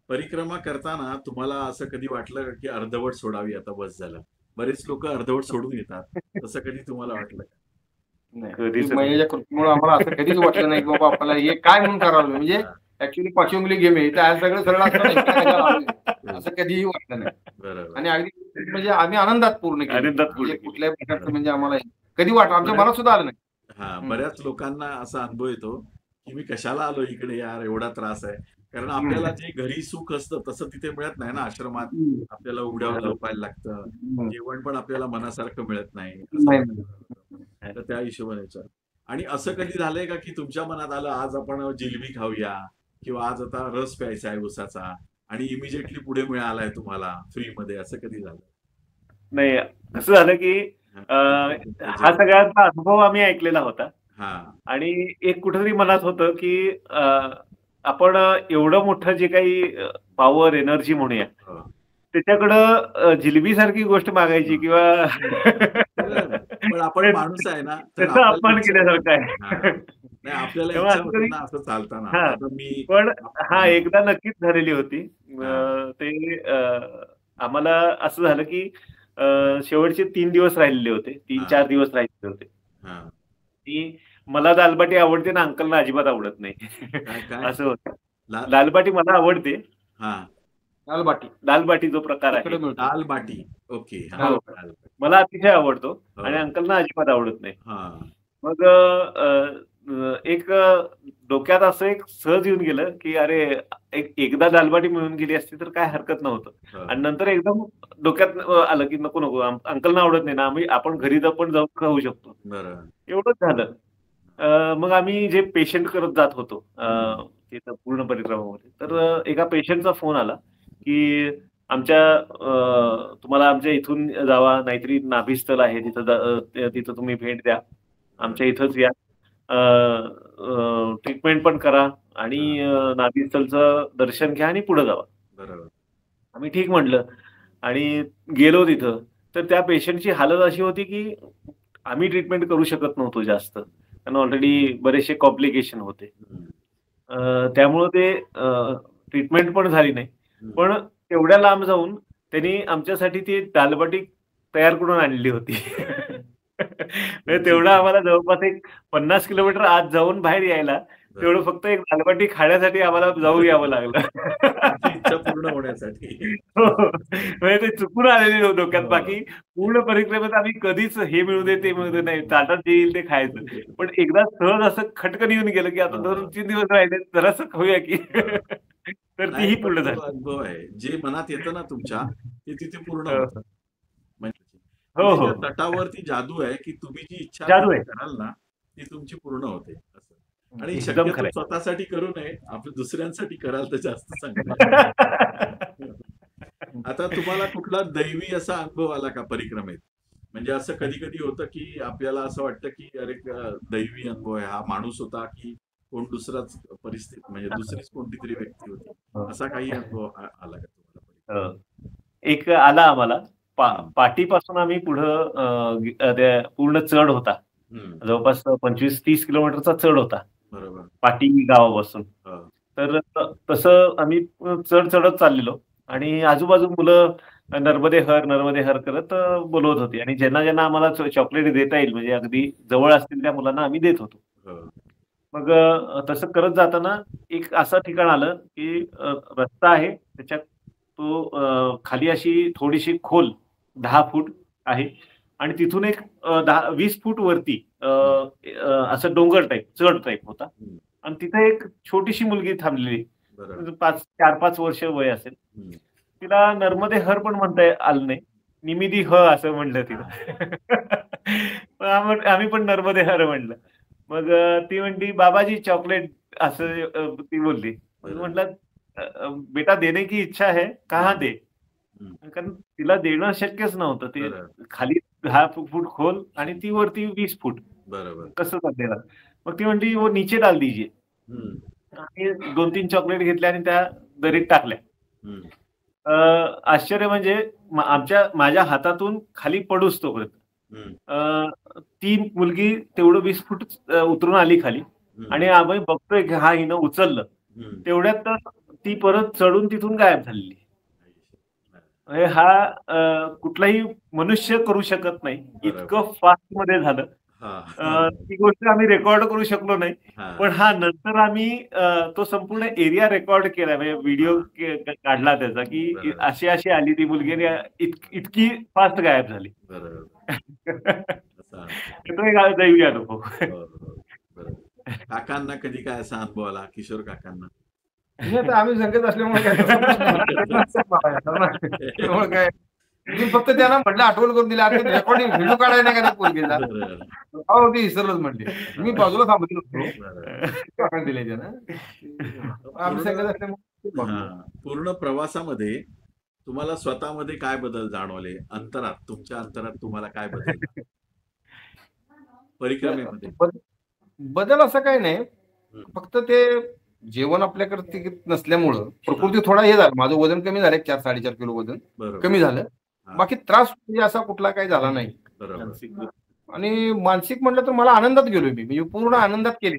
परिक्रमा करताना तुम्हाला असं कधी वाटलं का की अर्धवट सोडावी, आता बस झालं? बरेच लोक अर्धवट सोडून येतात, तसं कधी तुम्हाला वाटलं का? नाही, महिलेच्या कृतीमुळे आम्हाला असं कधीच वाटलं नाही की बाबा आपल्याला हे काय म्हणून करावं. म्हणजे ऍक्च्युली 5 उंगली गेम आहे, तर सगळं सरळ असतं, असं कधीही वाटलं नाही. बरोबर. आणि अगदी म्हणजे आम्ही आनंदात पूर्ण केलं. आनंदात पूर्ण म्हणजे केलं. कुठल्याही प्रकारचं म्हणजे आम्हाला कधी वाटलं, आमच्या मनात सुद्धा आलं नाही. हा, बऱ्याच लोकांना असा अनुभव येतो की मी कशाला आलो इकडे यार, एवढा त्रास आहे. कारण आपल्याला जे घरी सुख असतं तसं तिथे मिळत नाही ना. आश्रमात आपल्याला उघड्यावर झोपायला लागतं, जेवण पण आपल्याला मनासारखं मिळत नाही. तर त्या हिशोबाने विचार. आणि असं कधी झालंय का की तुमच्या मनात आलं आज आपण जिलेबी खाऊया किंवा आज आता रस प्यायचा आहे उसाचा, आणि इमिजिएटली पुढे मिळालाय तुम्हाला फ्री मध्ये, असं कधी झालं? नाही, असं झालं की हा सगळ्यांचा अनुभव आम्ही ऐकलेला होता. आणि एक कुठेतरी मनात होतं की आपण एवढं मोठं जे काही पॉवर एनर्जी म्हणूया, त्याच्याकडं जिलेबी सारखी गोष्ट मागायची किंवा पण आपण माणूस आहे ना, त्याचा अपमान केल्यासारखं आहे. नाही, आपल्याला इच्छा होती ना असं चालताना. पण हा एकदा नक्कीच झालेली होती. ते आम्हाला असं झालं की शेवटचे 3 दिवस राहिलेले होते, 3-4 दिवस राहिलेले होते. की मला दालबाटी आवडते ना, अंकलना अजिबात आवडत नाही. असं होतं. दालबाटी मला आवडते. दालबाटी जो प्रकार आहे, दालबाटी, ओके, मला अतिशय आवडतो आणि अंकलना अजिबात आवडत नाही. मग एक डोक्यात असं एक सहज येऊन गेलं की अरे, एकदा दालबाटी मिळून गेली असती तर काय हरकत नव्हतं. आणि नंतर एकदम डोक्यात आलं की नको नको, अंकलना आवडत नाही ना, आपण घरी पण जाऊन खाऊ शकतो. एवढंच झालं. मग आम्ही जे पेशंट करत जात होतो तिथं पूर्ण परिक्रमामध्ये, तर एका पेशंटचा फोन आला की तुम्हाला आमच्या इथून जावा, नाहीतरी नाभिस्थल आहे तिथं तुम्ही भेट द्या, आमच्या इथंच या, ट्रीटमेंट पण करा आणि नाभिस्थलचं दर्शन घ्या आणि पुढे जावा. आम्ही ठीक म्हटलं आणि गेलो तिथं. तर त्या पेशंटची हालत अशी होती की आम्ही ट्रीटमेंट करू शकत नव्हतो जास्त, कारण ऑलरेडी बरेचसे कॉम्प्लिकेशन होते. त्यामुळं ते ट्रीटमेंट पण झाली नाही. पण तेवढ्या लांब जाऊन त्यांनी आमच्यासाठी ती दालबाटी तयार करून आणली होती. तेवढं आम्हाला जवळपास एक 50 किलोमीटर आत जाऊन बाहेर यायला, तेवढं फक्त एक दालबाटी खाण्यासाठी आम्हाला जाऊन यावं लागलं. इच्छा पूर्ण होण्यासाठी. म्हणजे ते चुकून आलेले डोक्यात. बाकी पूर्ण परिक्रमेत आम्ही कधीच हे मिळू दे ते मिळू दे नाही, ताटात जे येईल ते खायचं. पण एकदा सहज असं खटकन येऊन गेलं की आता 2-3 दिवस राहिले, जरासं खाऊया की. तर तीही पूर्ण झाली. अनुभव आहे, जे मनात येतं ना तुमच्या, ते तिथे पूर्ण होतं. हो, तटावरती जादू आहे की तुम्ही जी इच्छा कराल ना ती तुमची पूर्ण होते. असं. आणि शक्यतो स्वतःसाठी करू नये, आपण दुसऱ्यांसाठी कराल तर जास्त चांगलं. आता तुम्हाला कुठला दैवी असा अनुभव आला का परिक्रमेत? म्हणजे असं कधी कधी होतं की आपल्याला असं वाटतं की अरे दैवी अनुभव आहे, हा माणूस होता की कोण दुसराच परिस्थिती, म्हणजे दुसरीच कोणती तरी व्यक्ती होती, असा काही अनुभव आला का तुम्हाला? एक आला आम्हाला. पाटीपासून आम्ही पुढं पूर्ण चढ होता, जवळपास 25-30 किलोमीटरचा चढ होता पाटी गावापासून. तर तसं आम्ही चढत चाललेलो आणि आजूबाजू मुलं नर्मदे हर करत बोलवत होती आणि ज्यांना ज्यांना आम्हाला चॉकलेट देता येईल, म्हणजे अगदी जवळ असतील त्या मुलांना आम्ही देत होतो. मग तसं करत जाताना एक असं ठिकाण आलं की रस्ता आहे, त्याच्यात तो खाली अशी थोडीशी खोल 10 फूट आहे आणि तिथून एक 10-20 फूट वरती असं डोंगर टाईप, चढ टाईप होता आणि तिथे एक छोटीशी मुलगी थांबलेली, 4-5 वर्ष वय असेल. तिला नर्मदे हर पण म्हणता आलं नाही, निमिदी ह असं म्हणलं तिला. आम्ही पण नर्मदे हर म्हणलं. मग ती म्हणली बाबाजी चॉकलेट असं ती बोलली. म्हटलं बेटा देणे की इच्छा आहे कहा दे, कारण तिला देणं शक्यच नव्हतं. ते खाली 10 फूट खोल आणि ती वरती 20 फूट, बरोबर. कसं चाललेलं. मग ती म्हणली वो नीचे डाल दीजिए. आणि 2-3 चॉकलेट घेतल्या आणि त्या दरीत टाकल्या. आश्चर्य म्हणजे माझ्या हातातून खाली पडूच तोपर्यंत ती मुलगी तेवढं 20 फूट उतरून आली खाली आणि आम्ही बघतोय की हा हिनं उचललं. तेवढ्यात तर ती परत चढून तिथून गायब झालेली. हा कुठलाही मनुष्य करू शकत नाही, इतकं फास्ट मध्ये झालं. ती गोष्ट आम्ही रेकॉर्ड करू शकलो नाही, पण हा नंतर आम्ही तो संपूर्ण एरिया रेकॉर्ड केला, म्हणजे व्हिडिओ काढला त्याचा, की अशी अशी आली ती मुलगी इतकी फास्ट गायब झाली. तो एक दैवी अनुभव. काकांना कधी काय असा अनुभव आला, किशोर काकांना? आम्ही संगत असल्यामुळे काय मी फक्त त्यांना म्हटलं आठवण करून दिली, आता रेकॉर्डिंग व्हिडिओ काढायला नाही का पोरगीला, हो ती विसरलंच म्हणले. मी बाजूला थांबत होतो दिले त्यानं. आम्ही संगत असल्यामुळे पूर्ण प्रवासामध्ये तुम्हाला स्वतःमध्ये काय बदल जाणवले? अंतरात, तुमच्या अंतरात तुम्हाला काय बदल परिक्रमेमध्ये? बदल असं काही नाही, फक्त ते जेवण आपल्याकडे नसल्यामुळं प्रकृती थोडा हे झालं. माझं वजन कमी झालं, 4-4.5 किलो वजन कमी झालं. बाकी त्रास म्हणजे असा कुठला काही झाला नाही. आणि मानसिक म्हटलं तर मला आनंदात गेलोय मी, म्हणजे पूर्ण आनंदात केले.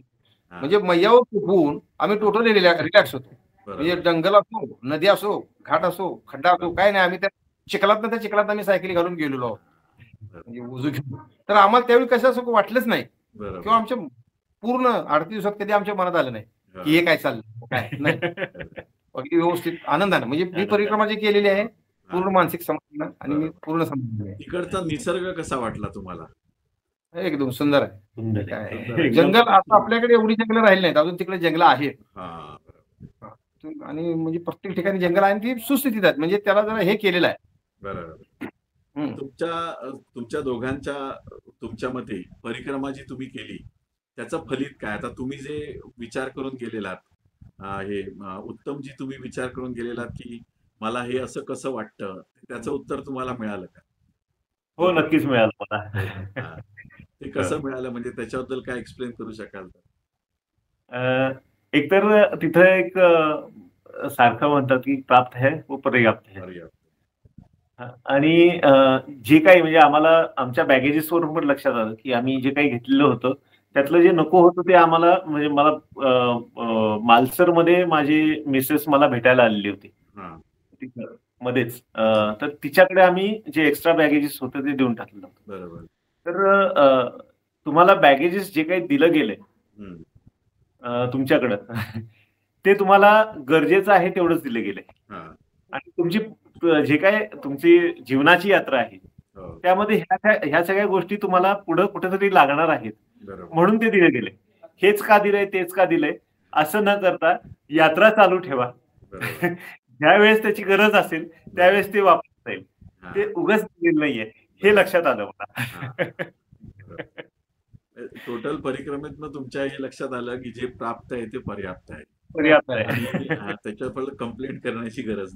म्हणजे मैयावर झोपून आम्ही टोटली रिलॅक्स होतो. म्हणजे जंगल असो, नदी असो, घाट असो, खड्डा असो, काय नाही, आम्ही त्या चिखलात आम्ही सायकली घालून गेलेलो आहोत, म्हणजे वजू घेऊन. तर आम्हाला त्यावेळी कसं असं वाटलंच नाही, किंवा आमच्या पूर्ण 38 दिवसात कधी आमच्या मनात आलं नाही की हे काय चाललं, काय नाही. अगदी व्यवस्थित आनंदाने, म्हणजे मी परिक्रमा जी केलेली आहे पूर्ण मानसिक समाधान आणि मी पूर्ण समाधान. तिकडचा निसर्ग कसा वाटला तुम्हाला? एकदम सुंदर आहे. जंगल आता आपल्याकडे एवढी जंगल राहिली नाहीत, अजून तिकडे जंगल आहेत. आणि म्हणजे प्रत्येक ठिकाणी जंगल आहे, ती सुस्थितीत आहेत, म्हणजे त्याला जरा हे केलेलं आहे. बरोबर. तुमच्या दोघांच्या तुमच्या मते परिक्रमा जी तुम्ही केली त्याचं फलित काय? आता तुम्ही जे विचार करून गेलेलात, हे उत्तम जी तुम्ही विचार करून गेलेलात की मला हे असं कसं वाटतं, त्याचं उत्तर तुम्हाला मिळालं का? हो, नक्कीच मिळालं मला. ते कसं मिळालं, म्हणजे त्याच्याबद्दल काय एक्सप्लेन करू शकाल? एकतर तिथं एक सारखं म्हणतात की प्राप्त है वो पर्याप्त है. आणि जे काही म्हणजे आम्हाला आमच्या बॅगेजेस वरून पण लक्षात आलं की आम्ही जे काही घेतलेलं होतं त्यातलं जे नको होतं ते आम्हाला, म्हणजे मला मालसरमध्ये माझी मिसेस मला भेटायला आलेली होती मध्येच, तर तिच्याकडे आम्ही जे एक्स्ट्रा बॅगेजेस होतं ते देऊन टाकलेलं होतं. बरोबर. तर तुम्हाला बॅगेजेस जे काही दिलं गेलंय तुमच्याकडं ते तुम्हाला गरजेचं आहे तेवढंच दिलं गेलंय. आणि तुमची जे काय तुमची जीवनाची यात्रा आहे त्यामध्ये ह्या सगळ्या गोष्टी तुम्हाला पुढे कुठेतरी लागणार आहेत, म्हणून ते दिले गेले. हेच का दिलंय, तेच का दिलंय असं न करता यात्रा चालू ठेवा. ज्यावेळेस त्याची गरज असेल त्यावेळेस ते वापरता येईल, ते उगाच दिलेलं नाहीये, हे लक्षात आलं मला. टोटल परिक्रमेतनं तुमच्या हे लक्षात आलं की जे प्राप्त आहे ते पर्याप्त आहे. पर्याप्त आहे, त्याच्यावर कंप्लेंट करण्याची गरज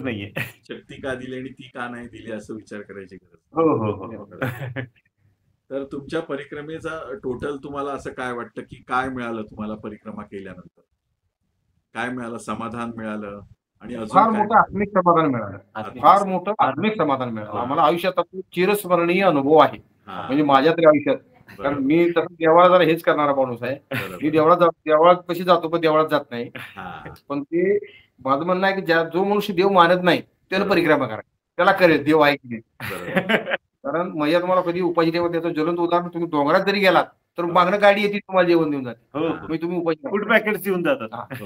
नाहीये. शक्ती का दिली आणि ती का नाही दिली असं विचार करायची गरज. हो. तर तुमच्या परिक्रमेचा टोटल तुम्हाला असं काय वाटतं की काय मिळालं तुम्हाला परिक्रमा केल्यानंतर? काय मिळालं? समाधान मिळालं आणि फार मोठं आत्मिक समाधान मिळालं. फार मोठं आत्मिक समाधान मिळालं आम्हाला. आयुष्यात चिरस्मरणीय अनुभव आहे, म्हणजे माझ्या तरी आयुष्यात. कारण मी तसं देवळात जरा हेच करणारा माणूस आहे. मी देवळात कशी जातो पण देवळात जात नाही. पण ते माझं म्हणणं आहे की जो मनुष्य देव मानत नाही त्याला परिक्रमा करा, त्याला करेल देव आहे की. कारण मैया तुम्हाला कधी उपाशी देवा त्याचं ज्वलंत उदाहरण, तुम्ही डोंगरात जरी गेलात तर मागणं गाडी येते तुम्हाला जेवण देऊन जाते, तुम्ही उपाशी फूड पॅकेट देऊन जातात.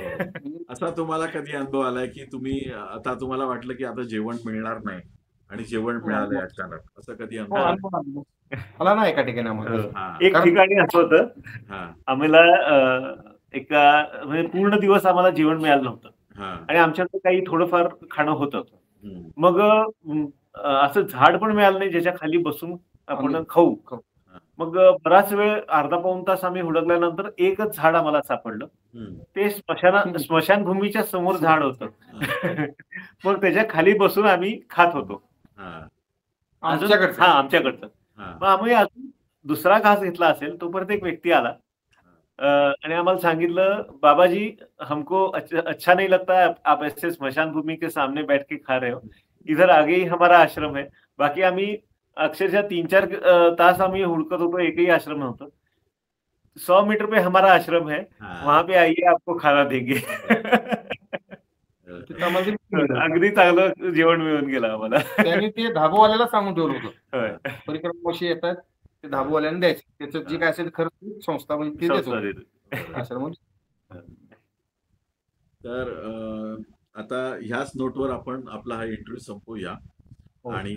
असा तुम्हाला कधी अनुभव आलाय की तुम्ही आता तुम्हाला वाटलं की आता जेवण मिळणार नाही आणि जेवण मिळालंय अचानक, असं कधी अनुभव मला ना एका ठिकाणी आम्हाला एक ठिकाणी असं होतं, आम्हाला एका म्हणजे पूर्ण दिवस आम्हाला जेवण मिळालं नव्हतं आणि आमच्याकडे काही थोडंफार खाणं होतं. मग असं झाड पण मिळालं नाही ज्याच्या खाली बसून आपण खाऊ. मग बराच वेळ अर्धा पाऊण तास आम्ही हुडकल्यानंतर एकच झाड आम्हाला सापडलं. ते स्मशानभूमीच्या समोर झाड होतं. मग त्याच्या खाली बसून आम्ही खात होतो. आमच्याकडचं. मग आम्ही अजून दुसरा घास घेतला असेल तोपर्यंत एक व्यक्ती आला आणि आम्हाला सांगितलं, बाबाजी हमको अच्छा नहीं लगता आप ऐसे स्मशान भूमि के सामने बैठ के खा रहे हो, इधर आगे ही हमारा आश्रम है. बाकी आम्ही अक्षरशः 3-4 तास आम्ही हुडकत होतो, एकही आश्रम नव्हतं. 100 मीटर पे हमारा आश्रम है, वहां पे आइए आपको खाना देंगे. अगदी चांगलं जेवण मिळून गेलं आम्हाला. त्यांनी ते धाबोवाल्याला सांगून ठेवलं होतं, परिक्रमाशी येतात ते धाबोवाल्याने द्यायचं, त्याचं जे काय असेल खर्च संस्था म्हणजे देतो. तर आता ह्याच नोटवर आपण आपला हा इंटरव्ह्यू संपवूया. आणि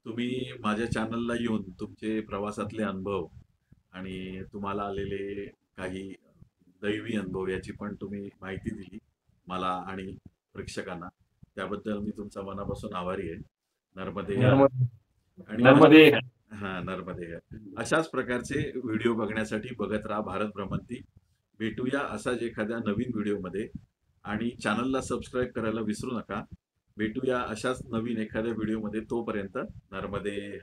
तुम्ही माझ्या चॅनलला येऊन तुमचे प्रवासातले अनुभव आणि तुम्हाला आलेले काही दैवी अनुभव याची पण तुम्ही माहिती दिली मला आणि प्रेक्षकांना. त्याबद्दल मी तुमचा मनापासून आभारी आहे. नर्मदे आणि नर्मदे. अशाच प्रकारचे व्हिडिओ बघण्यासाठी बघत राहा भारत भ्रमंती. भेटूया असाच एखाद्या नवीन व्हिडिओमध्ये आणि चॅनलला सबस्क्राईब करायला विसरू नका. भेटूया अशाच नवीन एखाद्या व्हिडिओमध्ये. तोपर्यंत नर्मदे.